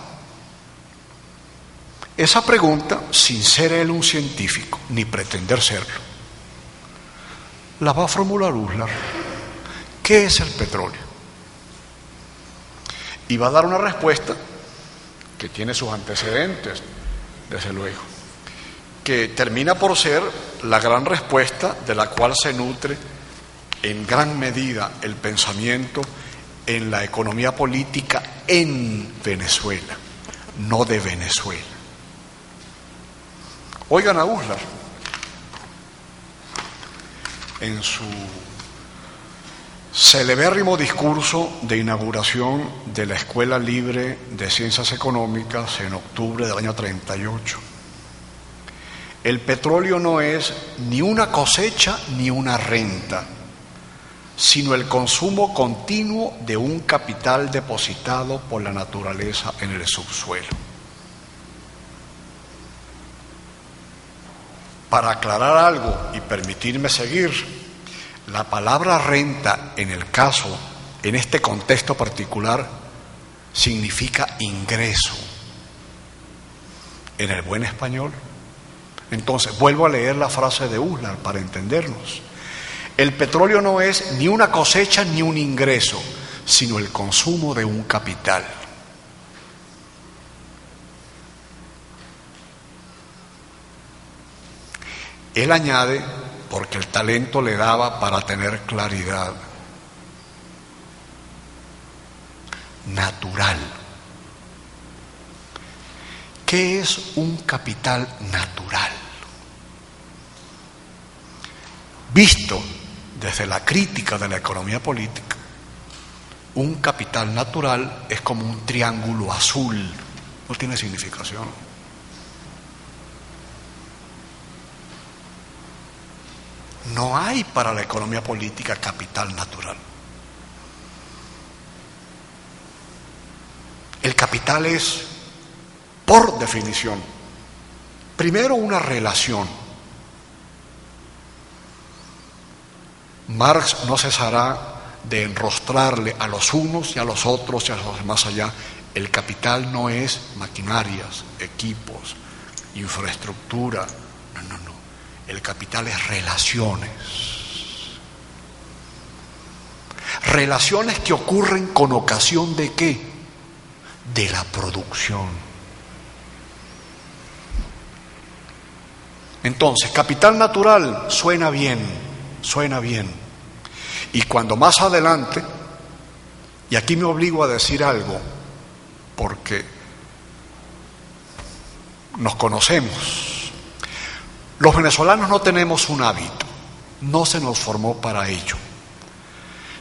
Esa pregunta, sin ser él un científico, ni pretender serlo, la va a formular Uslar. ¿Qué es el petróleo? Y va a dar una respuesta que tiene sus antecedentes, desde luego, que termina por ser la gran respuesta de la cual se nutre en gran medida el pensamiento en la economía política en Venezuela, no de Venezuela. Oigan a Uslar, en su celebérrimo discurso de inauguración de la Escuela Libre de Ciencias Económicas en octubre del año 38. El petróleo no es ni una cosecha ni una renta, sino el consumo continuo de un capital depositado por la naturaleza en el subsuelo. para aclarar algo y permitirme seguir, la palabra renta en este contexto particular, significa ingreso en el buen español. Entonces, vuelvo a leer la frase de Uslar para entendernos. El petróleo no es ni una cosecha ni un ingreso, sino el consumo de un capital. Él añade, porque el talento le daba para tener claridad, natural. ¿Qué es un capital natural? Visto desde la crítica de la economía política, un capital natural es como un triángulo azul, no tiene significación. No hay para la economía política capital natural. El capital es, por definición, primero una relación. Marx no cesará de enrostrarle a los unos y a los otros y a los más allá. El capital no es maquinarias, equipos, infraestructura. No. El capital es relaciones. Relaciones que ocurren con ocasión ¿de qué? De la producción. Entonces, capital natural suena bien. Y cuando más adelante, y aquí me obligo a decir algo, porque nos conocemos, los venezolanos no tenemos un hábito, no se nos formó para ello,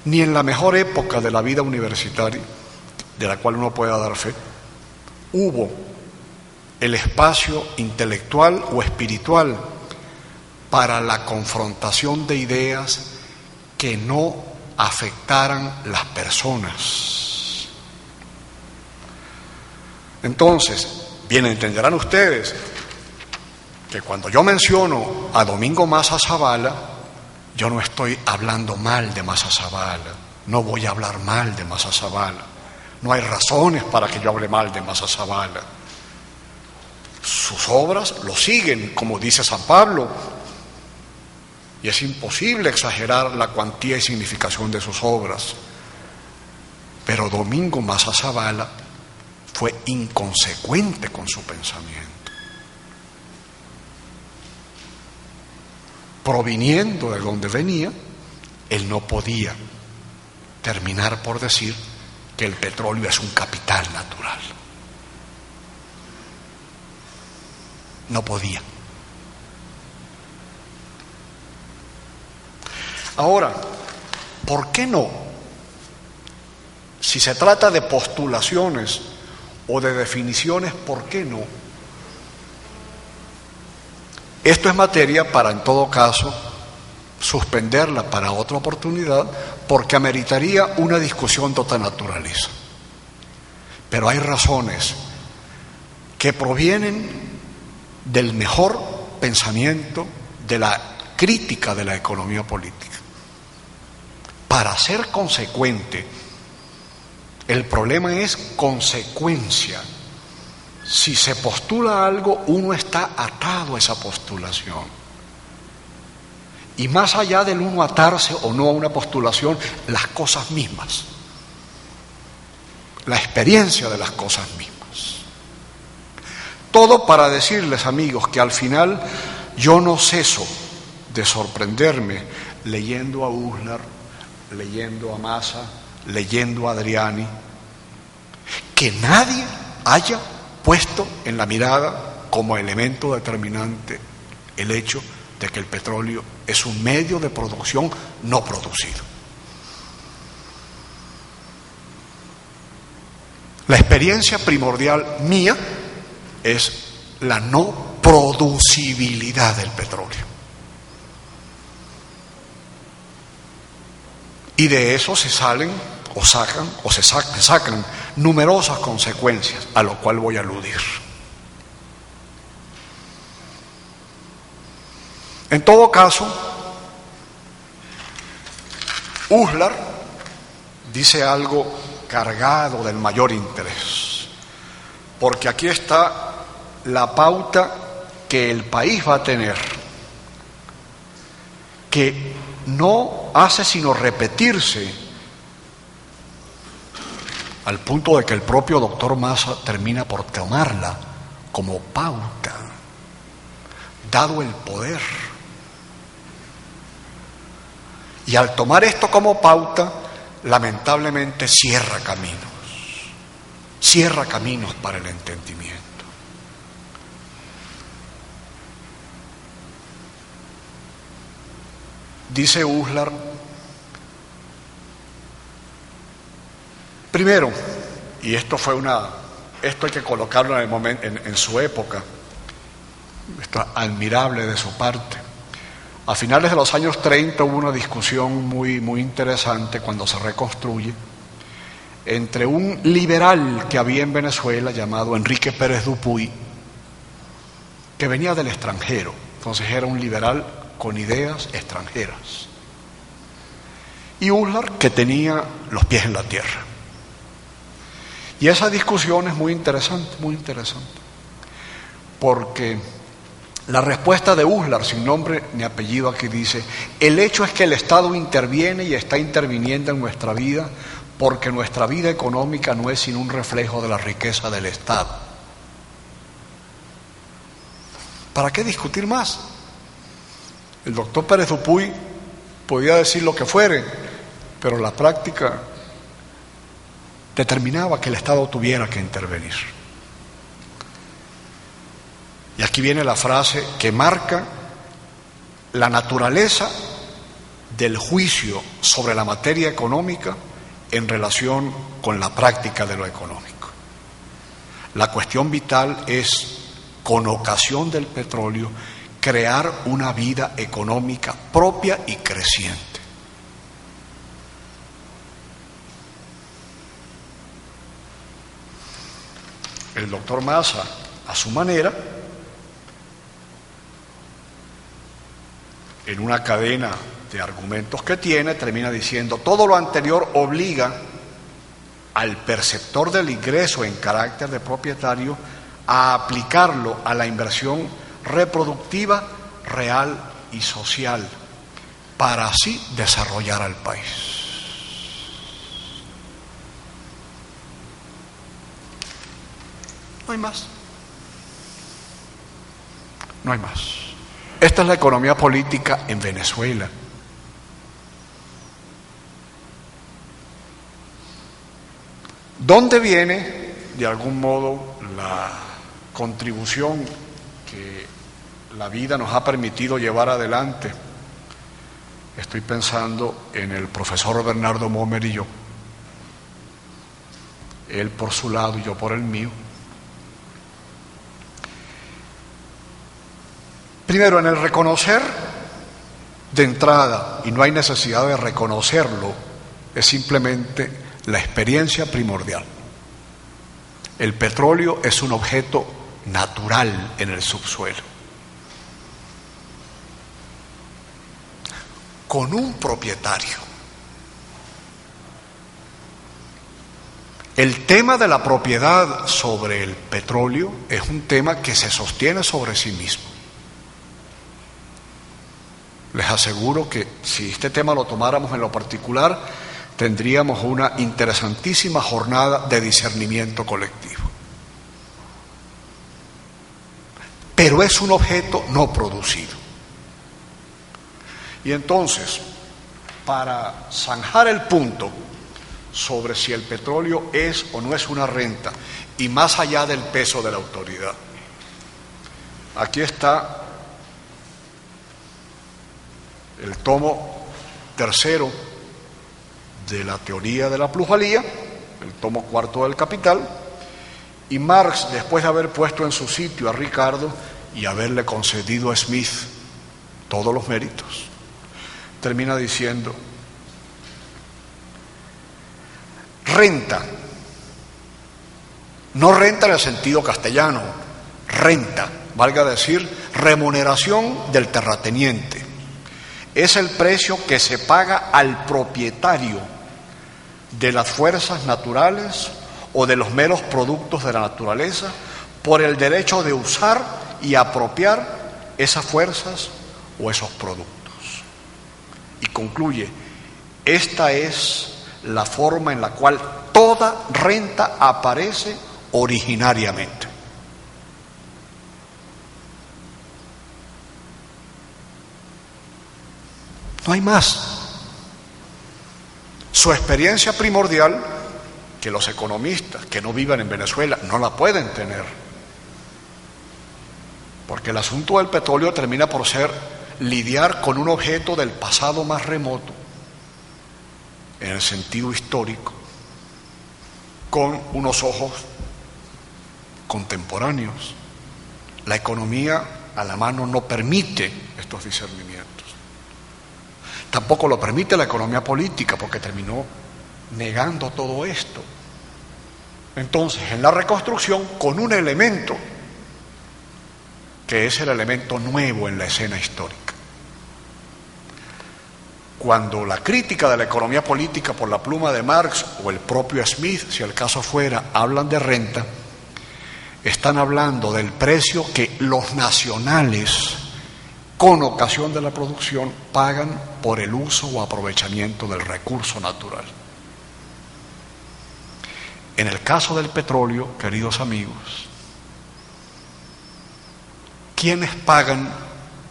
ni en la mejor época de la vida universitaria, de la cual uno pueda dar fe, hubo el espacio intelectual o espiritual para la confrontación de ideas que no afectaran las personas. Entonces, bien entenderán ustedes que cuando yo menciono a Domingo Massa Zavala, yo no estoy hablando mal de Massa Zavala, no voy a hablar mal de Massa Zavala, no hay razones para que yo hable mal de Massa Zavala. Sus obras lo siguen, como dice San Pablo, y es imposible exagerar la cuantía y significación de sus obras. Pero Domingo Massa Zavala fue inconsecuente con su pensamiento. Proviniendo de donde venía, él no podía terminar por decir que el petróleo es un capital natural. No podía. Ahora, ¿por qué no? Si se trata de postulaciones o de definiciones, ¿por qué no? Esto es materia para, en todo caso, suspenderla para otra oportunidad, porque ameritaría una discusión de otra naturaleza. Pero hay razones que provienen del mejor pensamiento de la crítica de la economía política. Para ser consecuente, el problema es consecuencia. Si se postula algo, uno está atado a esa postulación. Y más allá del uno atarse o no a una postulación, las cosas mismas, la experiencia de las cosas mismas. Todo para decirles, amigos, que al final yo no ceso de sorprenderme leyendo a Uslar, leyendo a Massa, leyendo a Adriani, que nadie haya puesto en la mirada como elemento determinante el hecho de que el petróleo es un medio de producción no producido. La experiencia primordial mía es la no producibilidad del petróleo. Y de eso se salen o se sacan numerosas consecuencias, a lo cual voy a aludir. En todo caso, Uslar dice algo cargado del mayor interés, porque aquí está la pauta que el país va a tener, que no hace sino repetirse al punto de que el propio doctor Massa termina por tomarla como pauta, dado el poder. Y al tomar esto como pauta, lamentablemente cierra caminos para el entendimiento. Dice Uslar, primero, y esto hay que colocarlo en el momento, en su época, esto es admirable de su parte. A finales de los años 30 hubo una discusión muy interesante cuando se reconstruye entre un liberal que había en Venezuela llamado Enrique Pérez Dupuy, que venía del extranjero, entonces era un liberal con ideas extranjeras, y Uslar, que tenía los pies en la tierra. Y esa discusión es muy interesante, porque la respuesta de Uslar, sin nombre ni apellido, aquí dice: el hecho es que el Estado interviene y está interviniendo en nuestra vida, porque nuestra vida económica no es sino un reflejo de la riqueza del Estado. ¿Para qué discutir más? El doctor Pérez Dupuy podía decir lo que fuere, pero la práctica determinaba que el Estado tuviera que intervenir. Y aquí viene la frase que marca la naturaleza del juicio sobre la materia económica en relación con la práctica de lo económico. La cuestión vital es, con ocasión del petróleo, crear una vida económica propia y creciente. El doctor Massa, a su manera, en una cadena de argumentos que tiene, termina diciendo: todo lo anterior obliga al perceptor del ingreso en carácter de propietario a aplicarlo a la inversión reproductiva, real y social, para así desarrollar al país. No hay más. No hay más. Esta es la economía política en Venezuela. ¿Dónde viene, de algún modo, la contribución que la vida nos ha permitido llevar adelante? Estoy pensando en el profesor Bernardo Momer y yo, él por su lado y yo por el mío. Primero, en el reconocer de entrada, y no hay necesidad de reconocerlo, es simplemente la experiencia primordial. El petróleo es un objeto natural en el subsuelo, con un propietario. El tema de la propiedad sobre el petróleo es un tema que se sostiene sobre sí mismo. Les aseguro que si este tema lo tomáramos en lo particular, tendríamos una interesantísima jornada de discernimiento colectivo. Pero es un objeto no producido. Y entonces, para zanjar el punto sobre si el petróleo es o no es una renta, y más allá del peso de la autoridad, aquí está el tomo tercero de la teoría de la plusvalía, el tomo cuarto del Capital, y Marx, después de haber puesto en su sitio a Ricardo y haberle concedido a Smith todos los méritos, termina diciendo: renta, no renta en el sentido castellano, renta, valga decir, remuneración del terrateniente. Es el precio que se paga al propietario de las fuerzas naturales o de los meros productos de la naturaleza por el derecho de usar y apropiar esas fuerzas o esos productos. Y concluye, esta es la forma en la cual toda renta aparece originariamente. No hay más. Su experiencia primordial, que los economistas que no vivan en Venezuela no la pueden tener, porque el asunto del petróleo termina por ser lidiar con un objeto del pasado más remoto, en el sentido histórico, con unos ojos contemporáneos. La economía a la mano no permite estos discernimientos. Tampoco lo permite la economía política, porque terminó negando todo esto. Entonces, en la reconstrucción, con un elemento que es el elemento nuevo en la escena histórica. Cuando la crítica de la economía política por la pluma de Marx o el propio Smith, si el caso fuera, hablan de renta, están hablando del precio que los nacionales, con ocasión de la producción, pagan por el uso o aprovechamiento del recurso natural. En el caso del petróleo, queridos amigos, ¿quiénes pagan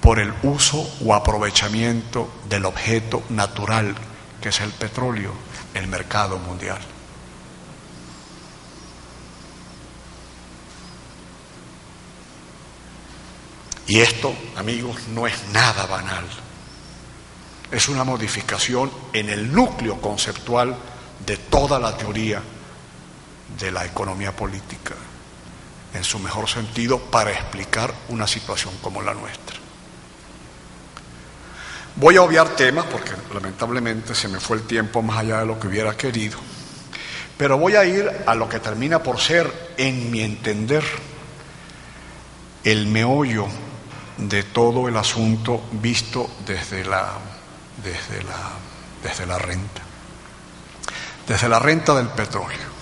por el uso o aprovechamiento del objeto natural que es el petróleo? El mercado mundial. Y esto, amigos, no es nada banal. Es una modificación en el núcleo conceptual de toda la teoría de la economía política, en su mejor sentido, para explicar una situación como la nuestra. Voy a obviar temas porque lamentablemente se me fue el tiempo más allá de lo que hubiera querido, pero voy a ir a lo que termina por ser, en mi entender, el meollo de todo el asunto visto desde la renta del petróleo.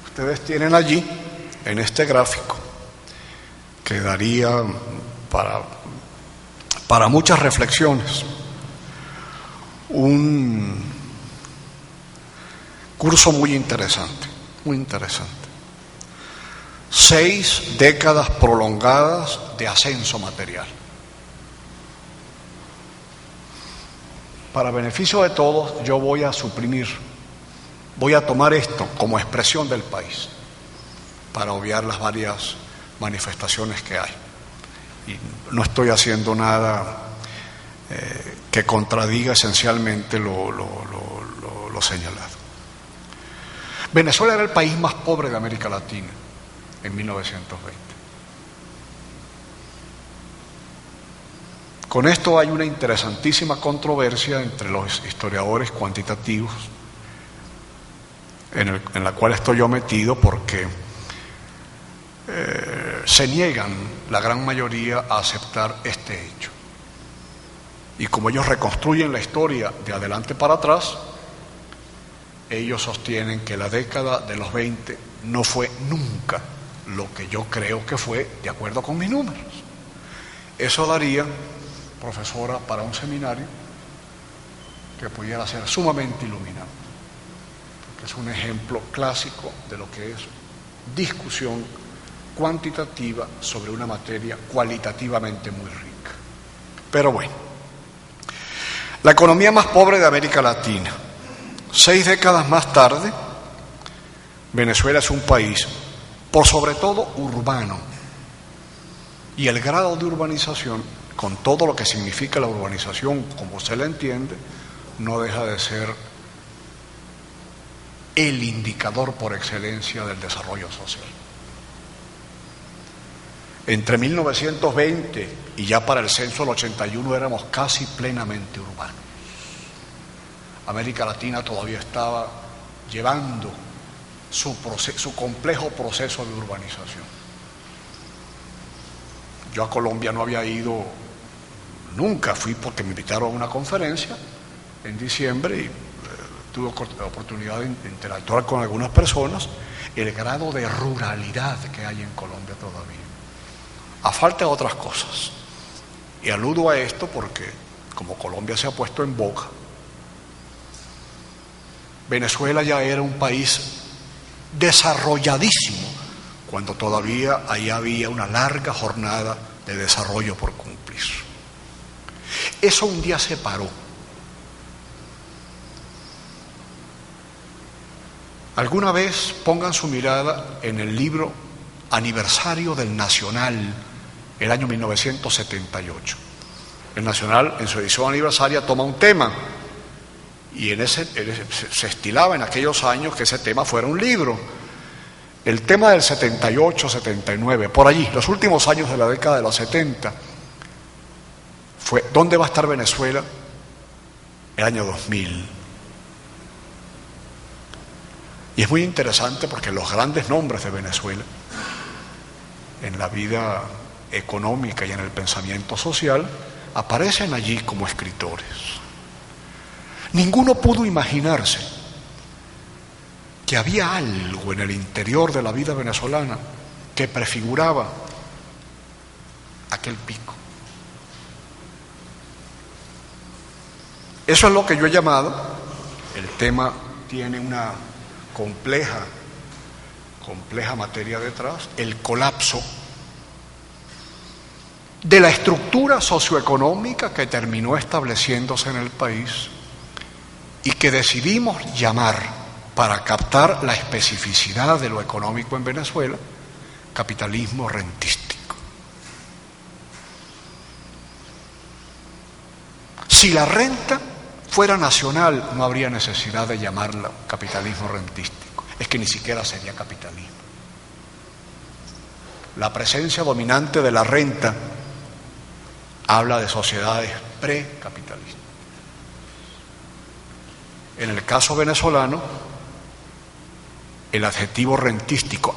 Ustedes tienen allí, en este gráfico, que daría para muchas reflexiones, un curso muy interesante, muy interesante. 6 décadas prolongadas de ascenso material. Para beneficio de todos, yo voy a tomar esto como expresión del país, para obviar las varias manifestaciones que hay. Y no estoy haciendo nada que contradiga esencialmente lo señalado. Venezuela era el país más pobre de América Latina en 1920. Con esto hay una interesantísima controversia entre los historiadores cuantitativos, en la cual estoy yo metido, porque se niegan la gran mayoría a aceptar este hecho. Y como ellos reconstruyen la historia de adelante para atrás, ellos sostienen que la década de los 20 no fue nunca lo que yo creo que fue, de acuerdo con mis números. Eso daría, profesora, para un seminario que pudiera ser sumamente iluminante, porque es un ejemplo clásico de lo que es discusión cuantitativa sobre una materia cualitativamente muy rica. Pero bueno, la economía más pobre de América Latina. 6 décadas más tarde, Venezuela es un país, por sobre todo urbano, y el grado de urbanización, con todo lo que significa la urbanización, como se la entiende, no deja de ser el indicador por excelencia del desarrollo social. Entre 1920 y ya para el censo del 81 éramos casi plenamente urbanos. América Latina todavía estaba llevando su complejo proceso de urbanización. Yo a Colombia no había ido nunca, fui porque me invitaron a una conferencia en diciembre y tuve la oportunidad de interactuar con algunas personas. El grado de ruralidad que hay en Colombia todavía, a falta de otras cosas. Y aludo a esto porque, como Colombia se ha puesto en boca, Venezuela ya era un país desarrolladísimo, cuando todavía ahí había una larga jornada de desarrollo por cumplir. Eso un día se paró. Alguna vez pongan su mirada en el libro Aniversario del Nacional, el año 1978. El Nacional, en su edición aniversaria, toma un tema, y se estilaba en aquellos años que ese tema fuera un libro. El tema del 78, 79, por allí, los últimos años de la década de los 70, fue ¿dónde va a estar Venezuela? El año 2000. Y es muy interesante porque los grandes nombres de Venezuela en la vida económica y en el pensamiento social aparecen allí como escritores. Ninguno pudo imaginarse que había algo en el interior de la vida venezolana que prefiguraba aquel pico. Eso es lo que yo he llamado, el tema tiene una compleja materia detrás, el colapso de la estructura socioeconómica que terminó estableciéndose en el país y que decidimos llamar, para captar la especificidad de lo económico en Venezuela, capitalismo rentístico. Si la renta fuera nacional, no habría necesidad de llamarla capitalismo rentístico, es que ni siquiera sería capitalismo. La presencia dominante de la renta habla de sociedades precapitalistas. En el caso venezolano, el adjetivo rentístico,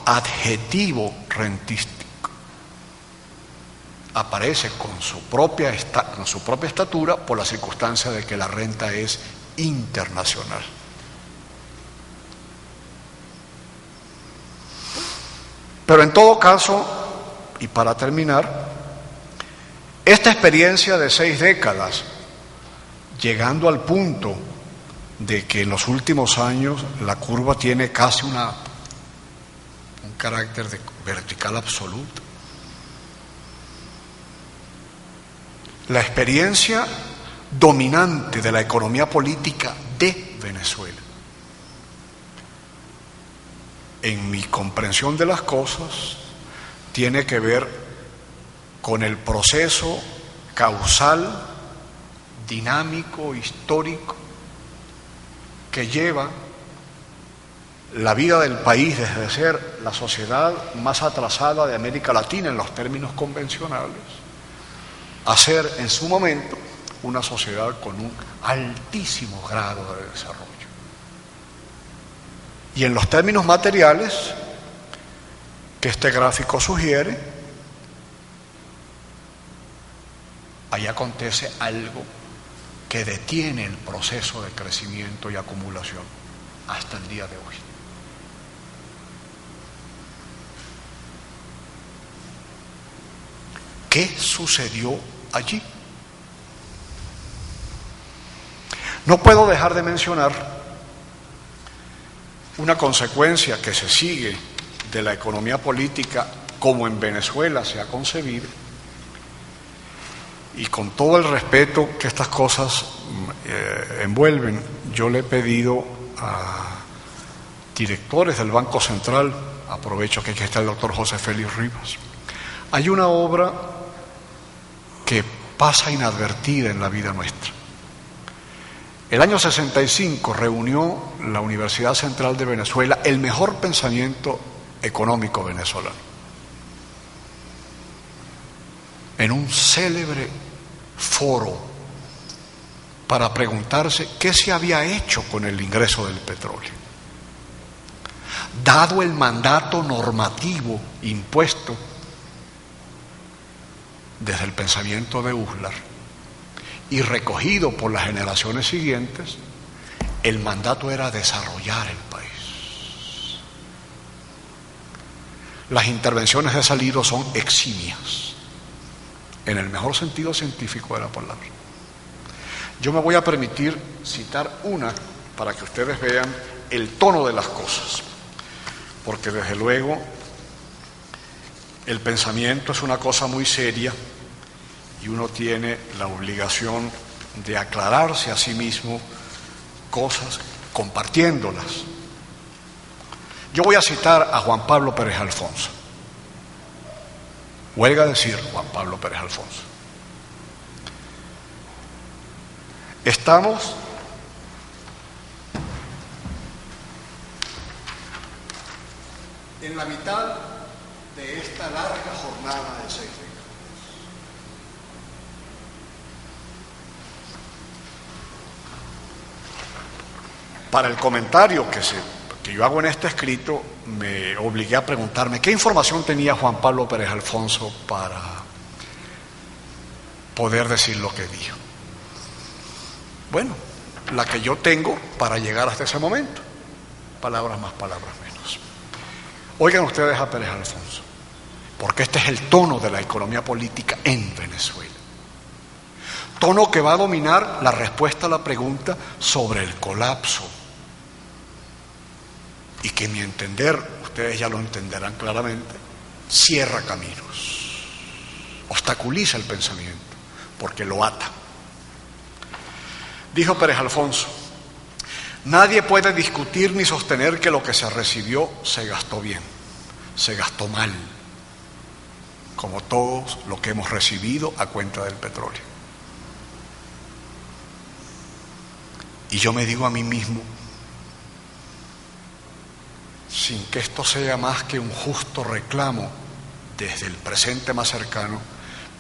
aparece con su propia estatura por la circunstancia de que la renta es internacional. Pero en todo caso, y para terminar, esta experiencia de 6 décadas, llegando al punto de que en los últimos años la curva tiene casi un carácter de vertical absoluto. La experiencia dominante de la economía política de Venezuela, en mi comprensión de las cosas, tiene que ver con el proceso causal, dinámico, histórico, que lleva la vida del país desde ser la sociedad más atrasada de América Latina en los términos convencionales, a ser en su momento una sociedad con un altísimo grado de desarrollo. Y en los términos materiales que este gráfico sugiere, ahí acontece algo que detiene el proceso de crecimiento y acumulación hasta el día de hoy. ¿Qué sucedió allí? No puedo dejar de mencionar una consecuencia que se sigue de la economía política como en Venezuela se ha concebido, y con todo el respeto que estas cosas envuelven, yo le he pedido a directores del Banco Central, aprovecho que aquí está el doctor José Félix Rivas, hay una obra que pasa inadvertida en la vida nuestra. El año 65 reunió la Universidad Central de Venezuela el mejor pensamiento económico venezolano en un célebre foro para preguntarse qué se había hecho con el ingreso del petróleo. dado el mandato normativo impuesto desde el pensamiento de Husserl y recogido por las generaciones siguientes, el mandato era desarrollar el país. Las intervenciones de ese libro son eximias, en el mejor sentido científico de la palabra. Yo me voy a permitir citar una para que ustedes vean el tono de las cosas, porque desde luego el pensamiento es una cosa muy seria y uno tiene la obligación de aclararse a sí mismo cosas compartiéndolas. Yo voy a citar a Juan Pablo Pérez Alfonso. Huelga decir Juan Pablo Pérez Alfonso. Estamos en la mitad de esta larga jornada de 6 décadas. Para el comentario que yo hago en este escrito, me obligué a preguntarme qué información tenía Juan Pablo Pérez Alfonso para poder decir lo que dijo. Bueno, la que yo tengo para llegar hasta ese momento. Palabras más, palabras menos. Oigan ustedes a Pérez Alfonso, porque este es el tono de la economía política en Venezuela. Tono que va a dominar la respuesta a la pregunta sobre el colapso. Y que, a mi entender, ustedes ya lo entenderán claramente, cierra caminos, obstaculiza el pensamiento, porque lo ata. Dijo Pérez Alfonso: nadie puede discutir ni sostener que lo que se recibió se gastó bien, se gastó mal, como todos lo que hemos recibido a cuenta del petróleo. Y yo me digo a mí mismo, sin que esto sea más que un justo reclamo desde el presente más cercano,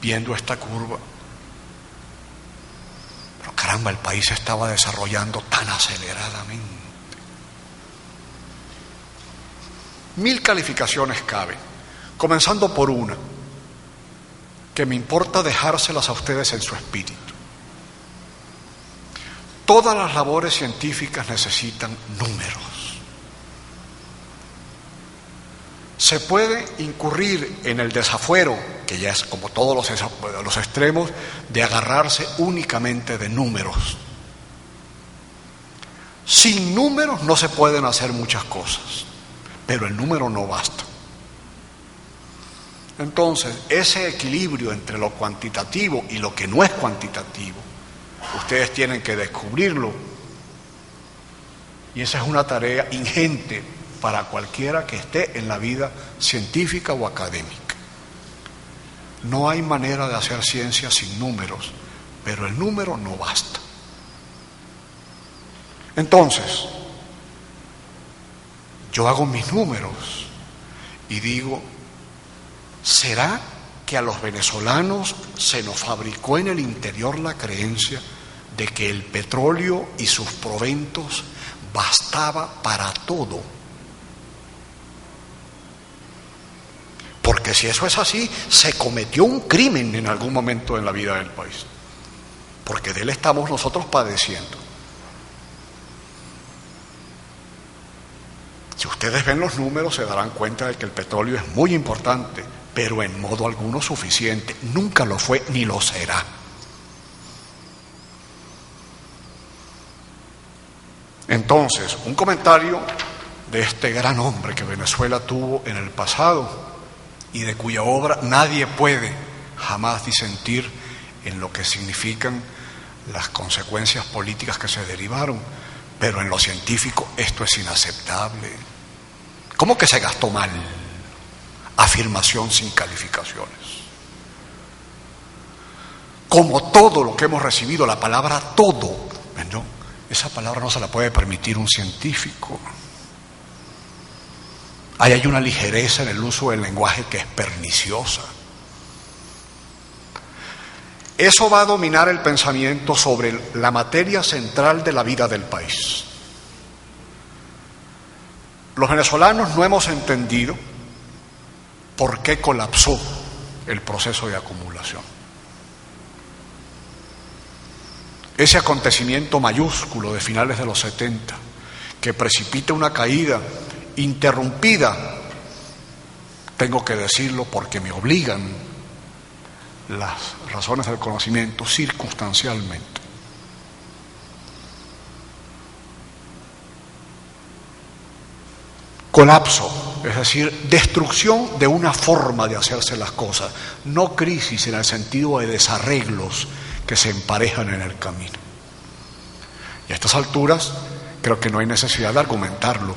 viendo esta curva, pero caramba, el país se estaba desarrollando tan aceleradamente. 1000 calificaciones caben, comenzando por una, que me importa dejárselas a ustedes en su espíritu. Todas las labores científicas necesitan números. Se puede incurrir en el desafuero, que ya es como todos los extremos, de agarrarse únicamente de números. Sin números no se pueden hacer muchas cosas, pero el número no basta. Entonces, ese equilibrio entre lo cuantitativo y lo que no es cuantitativo, ustedes tienen que descubrirlo, y esa es una tarea ingente para cualquiera que esté en la vida científica o académica. No hay manera de hacer ciencia sin números, pero el número no basta. Entonces, yo hago mis números y digo, ¿será que a los venezolanos se nos fabricó en el interior la creencia de que el petróleo y sus proventos bastaba para todo? Porque si eso es así, se cometió un crimen en algún momento en la vida del país, porque de él estamos nosotros padeciendo. Si ustedes ven los números, se darán cuenta de que el petróleo es muy importante, pero en modo alguno suficiente. Nunca lo fue ni lo será. Entonces, un comentario de este gran hombre que Venezuela tuvo en el pasado y de cuya obra nadie puede jamás disentir en lo que significan las consecuencias políticas que se derivaron, pero en lo científico esto es inaceptable. ¿Cómo que se gastó mal? Afirmación sin calificaciones. Como todo lo que hemos recibido, la palabra todo, ¿no? Esa palabra no se la puede permitir un científico. Ahí hay una ligereza en el uso del lenguaje que es perniciosa. Eso va a dominar el pensamiento sobre la materia central de la vida del país. Los venezolanos no hemos entendido por qué colapsó el proceso de acumulación. Ese acontecimiento mayúsculo de finales de los 70, que precipita una caída interrumpida, tengo que decirlo porque me obligan las razones del conocimiento, circunstancialmente. Colapso, es decir, destrucción de una forma de hacerse las cosas, no crisis en el sentido de desarreglos que se emparejan en el camino. Y a estas alturas creo que no hay necesidad de argumentarlo.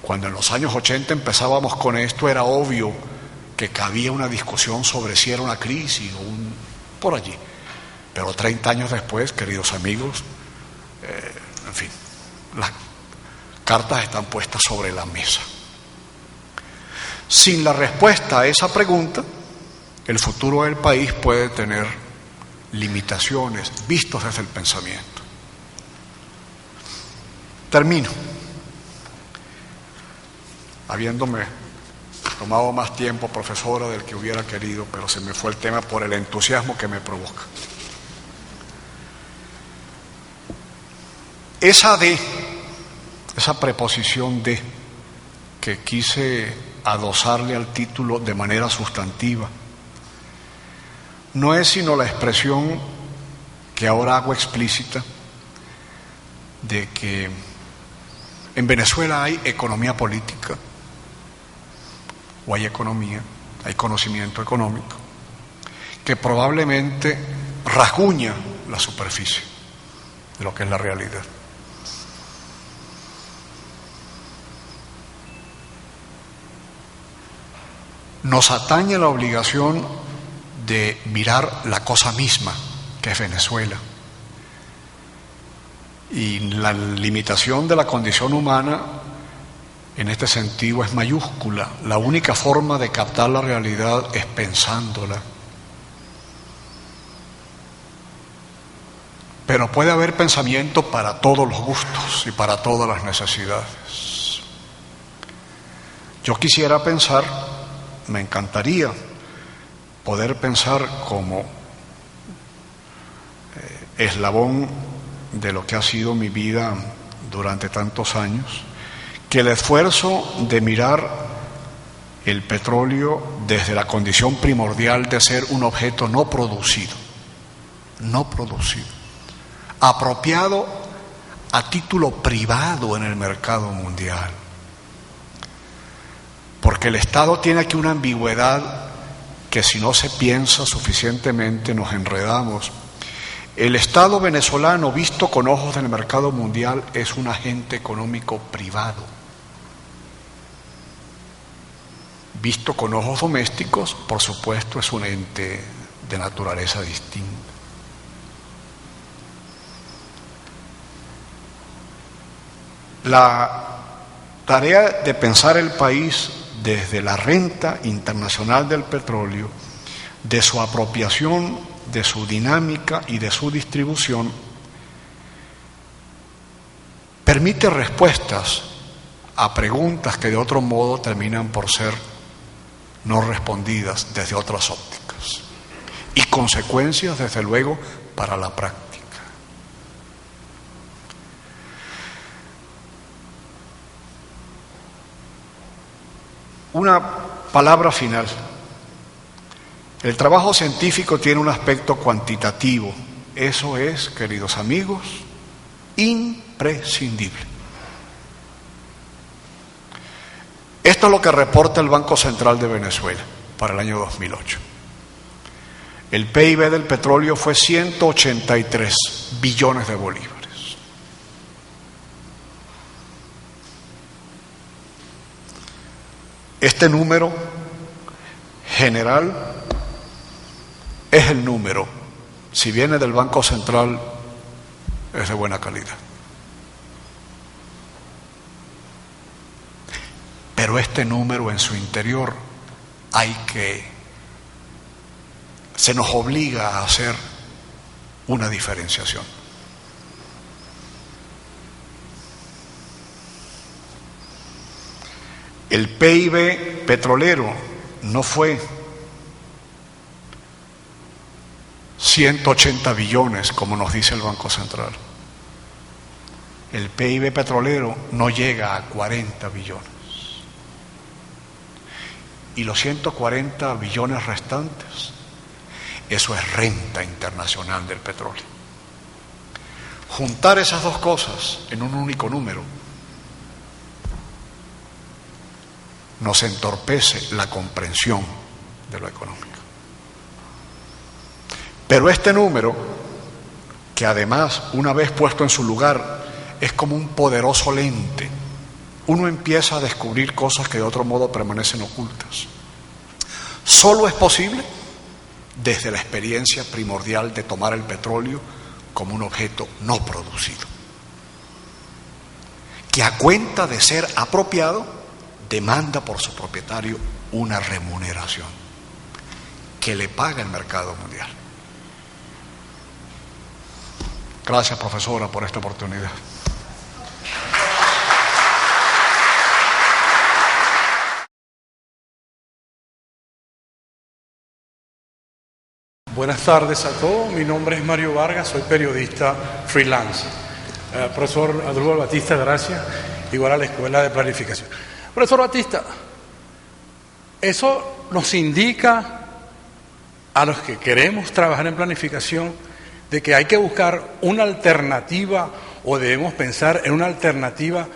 Cuando en los años 80 empezábamos con esto, era obvio que cabía una discusión sobre si era una crisis o por allí. Pero 30 años después, queridos amigos, en fin, las cartas están puestas sobre la mesa. Sin la respuesta a esa pregunta, el futuro del país puede tener limitaciones vistos desde el pensamiento. Termino. Habiéndome tomado más tiempo, profesora, del que hubiera querido, pero se me fue el tema por el entusiasmo que me provoca. Esa preposición de, que quise adosarle al título de manera sustantiva, no es sino la expresión que ahora hago explícita de que en Venezuela hay economía política, o hay economía, hay conocimiento económico, que probablemente rasguña la superficie de lo que es la realidad. Nos atañe la obligación de mirar la cosa misma, que es Venezuela. Y la limitación de la condición humana en este sentido es mayúscula. La única forma de captar la realidad es pensándola. Pero puede haber pensamiento para todos los gustos y para todas las necesidades. Yo quisiera pensar, me encantaría poder pensar como eslabón de lo que ha sido mi vida durante tantos años, que el esfuerzo de mirar el petróleo desde la condición primordial de ser un objeto no producido, apropiado a título privado en el mercado mundial, porque el Estado tiene aquí una ambigüedad que si no se piensa suficientemente nos enredamos. El Estado venezolano, visto con ojos del mercado mundial, es un agente económico privado. Visto con ojos domésticos, por supuesto, es un ente de naturaleza distinta. La tarea de pensar el país desde la renta internacional del petróleo, de su apropiación, de su dinámica y de su distribución, permite respuestas a preguntas que de otro modo terminan por ser no respondidas desde otras ópticas, y consecuencias, desde luego, para la práctica. Una palabra final. El trabajo científico tiene un aspecto cuantitativo. Eso es, queridos amigos, imprescindible. Esto es lo que reporta el Banco Central de Venezuela para el año 2008. El PIB del petróleo fue 183 billones de bolívares. Este número general es el número, si viene del Banco Central, es de buena calidad. Pero este número en su interior se nos obliga a hacer una diferenciación. El PIB petrolero no fue 180 billones, como nos dice el Banco Central. El PIB petrolero no llega a 40 billones. Y los 140 billones restantes, eso es renta internacional del petróleo. Juntar esas dos cosas en un único número nos entorpece la comprensión de lo económico. Pero este número, que además, una vez puesto en su lugar, es como un poderoso lente, uno empieza a descubrir cosas que de otro modo permanecen ocultas. Solo es posible desde la experiencia primordial de tomar el petróleo como un objeto no producido, que a cuenta de ser apropiado, demanda por su propietario una remuneración que le paga el mercado mundial. Gracias, profesora, por esta oportunidad. Buenas tardes a todos, mi nombre es Mario Vargas, soy periodista freelance. Profesor Adrúbal Batista, gracias, igual a la Escuela de Planificación. Profesor Batista, eso nos indica a los que queremos trabajar en planificación de que hay que buscar una alternativa o debemos pensar en una alternativa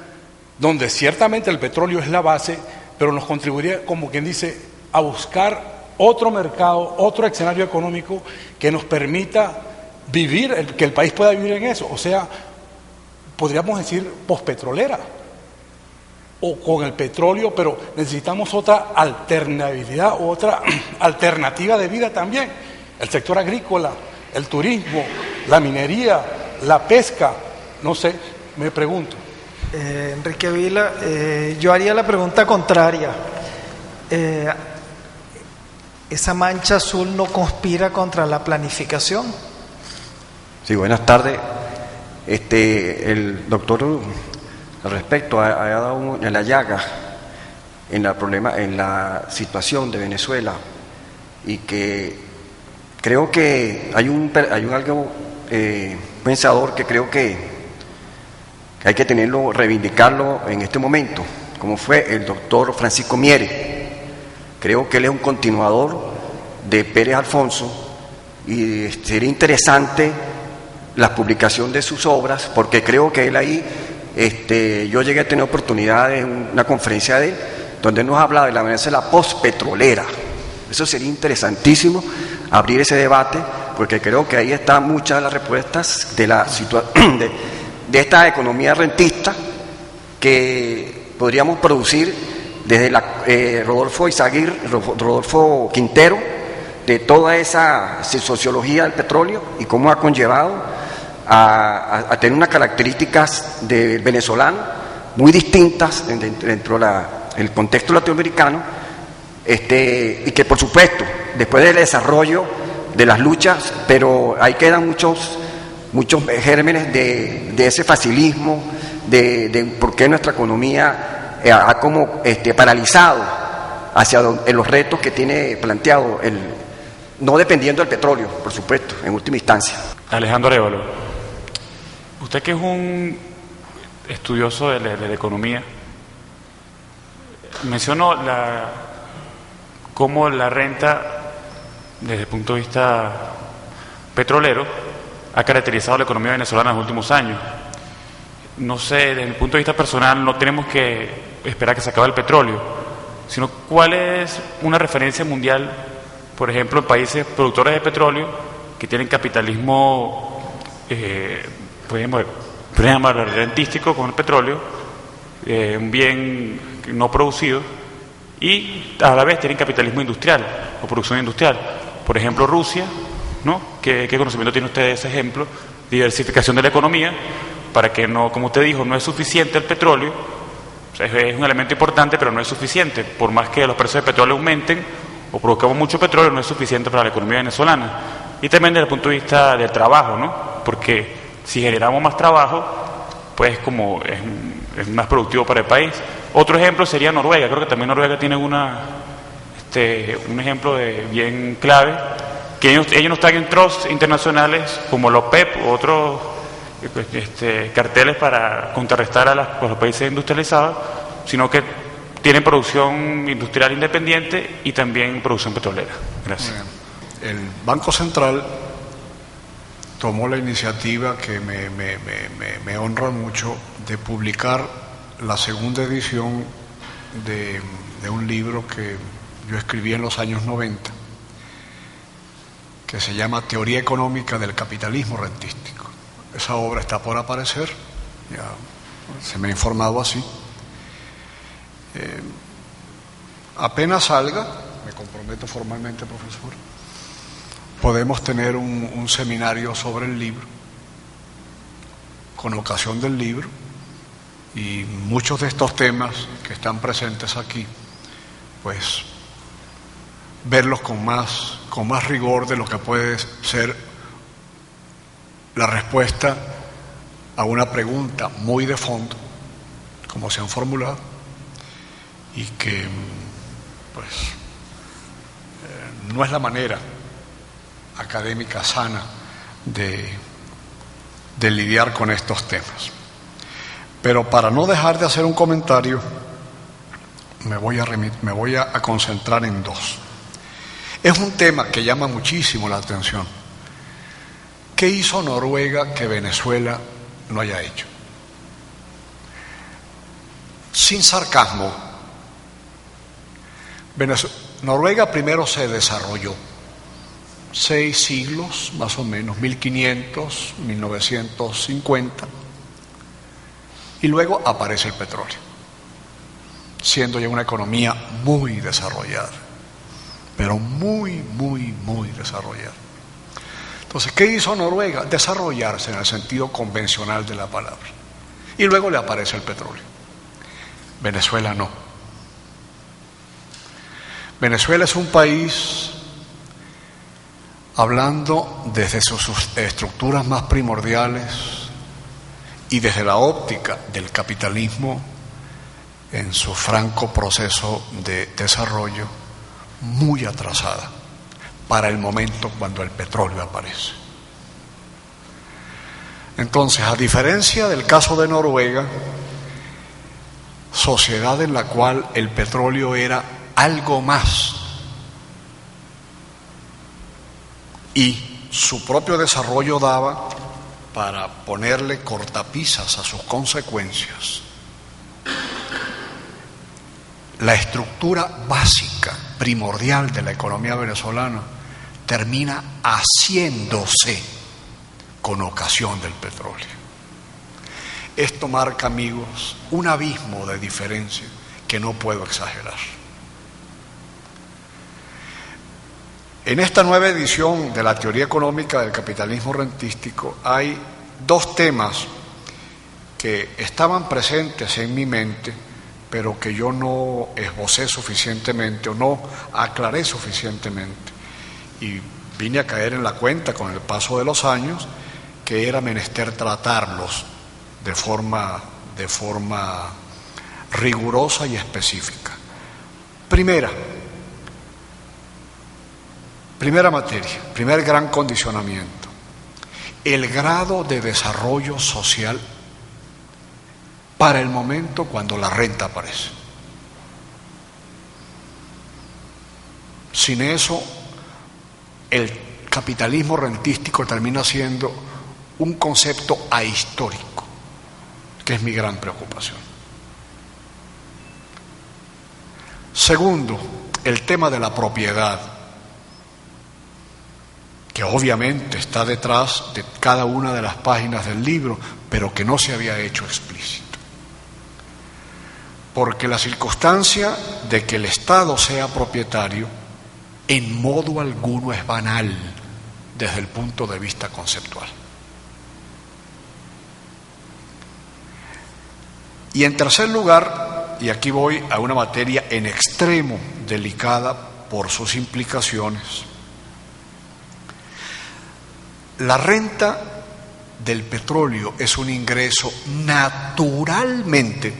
donde ciertamente el petróleo es la base, pero nos contribuiría, como quien dice, a buscar otro mercado, otro escenario económico que nos permita vivir, que el país pueda vivir en eso. O sea, podríamos decir pospetrolera o con el petróleo, pero necesitamos otra alternabilidad, otra alternativa de vida también. El sector agrícola, el turismo, la minería, la pesca, no sé, me pregunto. Enrique Vila, yo haría la pregunta contraria. ¿Esa mancha azul no conspira contra la planificación? Sí, buenas tardes. El doctor al respecto ha dado en la llaga en la situación de Venezuela, y que creo que hay un pensador que creo que hay que reivindicarlo en este momento, como fue el doctor Francisco Miere. Creo que él es un continuador de Pérez Alfonso y sería interesante la publicación de sus obras, porque creo que él ahí, yo llegué a tener oportunidad en una conferencia de él, donde nos habla de la Venezuela postpetrolera. Eso sería interesantísimo, abrir ese debate, porque creo que ahí están muchas de las respuestas de esta economía rentista que podríamos producir desde Rodolfo Quintero, de toda esa sociología del petróleo y cómo ha conllevado a tener unas características del venezolano muy distintas dentro del contexto latinoamericano, y que por supuesto después del desarrollo de las luchas, pero ahí quedan muchos gérmenes de ese facilismo, de por qué nuestra economía ha como paralizado hacia en los retos que tiene planteado, no dependiendo del petróleo, por supuesto, en última instancia. Alejandro Arévalo, usted que es un estudioso de la economía, mencionó cómo la renta, desde el punto de vista petrolero, ha caracterizado la economía venezolana en los últimos años. No sé, desde mi punto de vista personal, no tenemos que esperar que se acabe el petróleo, sino cuál es una referencia mundial, por ejemplo, en países productores de petróleo que tienen capitalismo, podemos llamarlo rentístico con el petróleo, un bien no producido, y a la vez tienen capitalismo industrial o producción industrial. Por ejemplo, Rusia, ¿no? ¿Qué conocimiento tiene usted de ese ejemplo? Diversificación de la economía, para que no, como usted dijo, no es suficiente el petróleo, o sea, es un elemento importante, pero no es suficiente. Por más que los precios de petróleo aumenten o provoquemos mucho petróleo, no es suficiente para la economía venezolana. Y también desde el punto de vista del trabajo, ¿no? Porque si generamos más trabajo, pues como es más productivo para el país. Otro ejemplo sería Noruega. Creo que también Noruega tiene un ejemplo bien clave, que ellos no están en trusts internacionales como la OPEP u otros carteles para contrarrestar a los países industrializados, sino que tienen producción industrial independiente y también producción petrolera. Gracias. El Banco Central tomó la iniciativa que me honra mucho de publicar la segunda edición de un libro que yo escribí en los años 90, que se llama Teoría Económica del Capitalismo Rentístico. Esa obra está por aparecer, ya se me ha informado así. Apenas salga, me comprometo formalmente, profesor, podemos tener un seminario sobre el libro, con ocasión del libro, y muchos de estos temas que están presentes aquí, pues verlos con más rigor de lo que puede ser la respuesta a una pregunta muy de fondo, como se han formulado, y que pues no es la manera académica sana de lidiar con estos temas. Pero para no dejar de hacer un comentario, me voy a concentrar en dos. Es un tema que llama muchísimo la atención. ¿Qué hizo Noruega que Venezuela no haya hecho? Sin sarcasmo, Noruega primero se desarrolló 6 siglos, más o menos, 1500, 1950, y luego aparece el petróleo, siendo ya una economía muy desarrollada, pero muy desarrollada. Entonces, ¿qué hizo Noruega? Desarrollarse en el sentido convencional de la palabra. Y luego le aparece el petróleo. Venezuela no. Venezuela es un país, hablando desde sus estructuras más primordiales y desde la óptica del capitalismo en su franco proceso de desarrollo, muy atrasada para el momento cuando el petróleo aparece. Entonces, a diferencia del caso de Noruega, sociedad en la cual el petróleo era algo más y su propio desarrollo daba para ponerle cortapisas a sus consecuencias, la estructura básica, primordial de la economía venezolana termina haciéndose con ocasión del petróleo. Esto marca, amigos, un abismo de diferencia que no puedo exagerar. En esta nueva edición de la teoría económica del capitalismo rentístico hay 2 temas que estaban presentes en mi mente, pero que yo no esbocé suficientemente o no aclaré suficientemente. Y vine a caer en la cuenta con el paso de los años que era menester tratarlos de forma rigurosa y específica. Primera materia, primer gran condicionamiento: el grado de desarrollo social para el momento cuando la renta aparece. Sin eso, el capitalismo rentístico termina siendo un concepto ahistórico, que es mi gran preocupación. Segundo, el tema de la propiedad, que obviamente está detrás de cada una de las páginas del libro, pero que no se había hecho explícito. Porque la circunstancia de que el Estado sea propietario en modo alguno es banal desde el punto de vista conceptual. Y en tercer lugar, y aquí voy a una materia en extremo delicada por sus implicaciones, la renta del petróleo es un ingreso naturalmente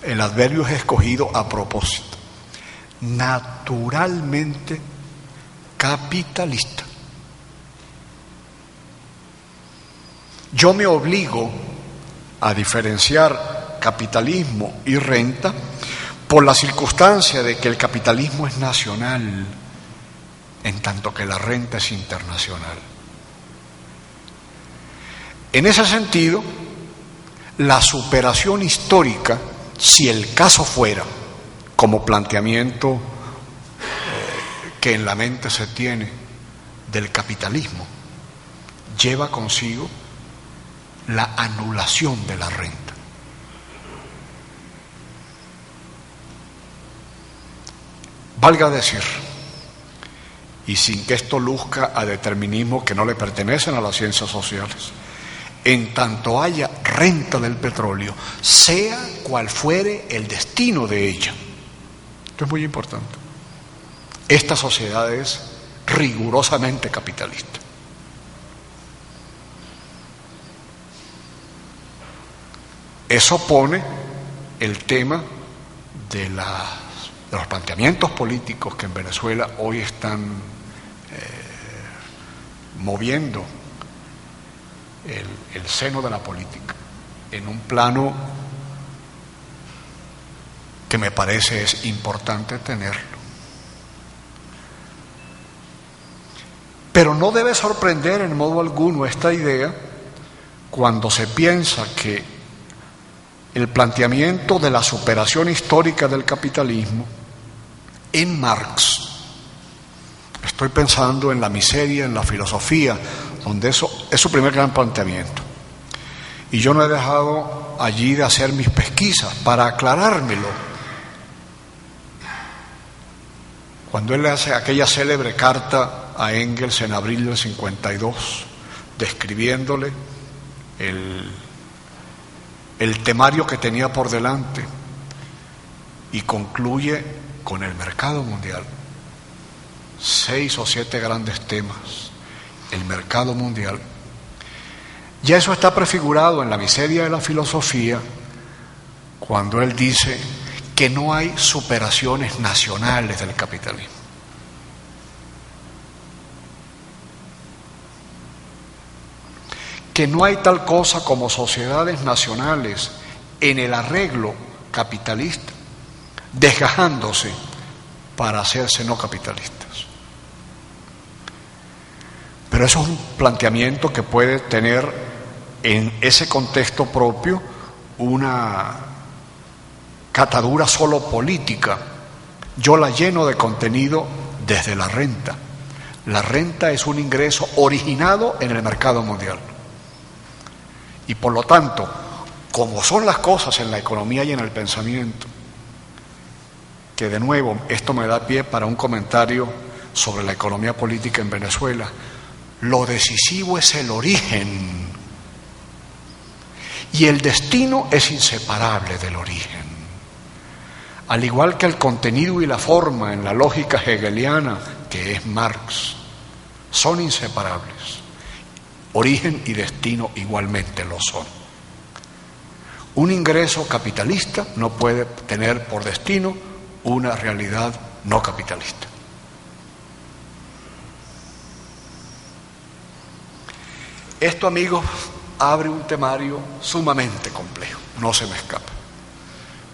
el adverbio es escogido a propósito, naturalmente capitalista. Yo me obligo a diferenciar capitalismo y renta por la circunstancia de que el capitalismo es nacional, en tanto que la renta es internacional. En ese sentido, la superación histórica, si el caso fuera, como planteamiento que en la mente se tiene del capitalismo, lleva consigo la anulación de la renta. Valga decir, y sin que esto luzca a determinismos que no le pertenecen a las ciencias sociales, en tanto haya renta del petróleo, sea cual fuere el destino de ella. Esto es muy importante. Esta sociedad es rigurosamente capitalista. Eso pone el tema de los planteamientos políticos que en Venezuela hoy están moviendo el seno de la política en un plano que me parece es importante tenerlo. Pero no debe sorprender en modo alguno esta idea cuando se piensa que el planteamiento de la superación histórica del capitalismo en Marx, estoy pensando en la miseria, en la filosofía, donde eso es su primer gran planteamiento. Y yo no he dejado allí de hacer mis pesquisas para aclarármelo. Cuando él le hace aquella célebre carta a Engels en abril del 52, describiéndole el temario que tenía por delante, y concluye con el mercado mundial. 6 o 7 grandes temas. El mercado mundial. Ya eso está prefigurado en la miseria de la filosofía, cuando él dice que no hay superaciones nacionales del capitalismo. Que no hay tal cosa como sociedades nacionales en el arreglo capitalista, desgajándose para hacerse no capitalistas. Pero eso es un planteamiento que puede tener en ese contexto propio una catadura solo política. Yo la lleno de contenido desde la renta. La renta es un ingreso originado en el mercado mundial. Y por lo tanto, como son las cosas en la economía y en el pensamiento, que de nuevo esto me da pie para un comentario sobre la economía política en Venezuela, lo decisivo es el origen y el destino es inseparable del origen. Al igual que el contenido y la forma en la lógica hegeliana, que es Marx, son inseparables. Origen y destino igualmente lo son. Un ingreso capitalista no puede tener por destino una realidad no capitalista. Esto, amigos, abre un temario sumamente complejo, no se me escapa.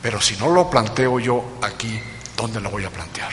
Pero si no lo planteo yo aquí, ¿dónde lo voy a plantear?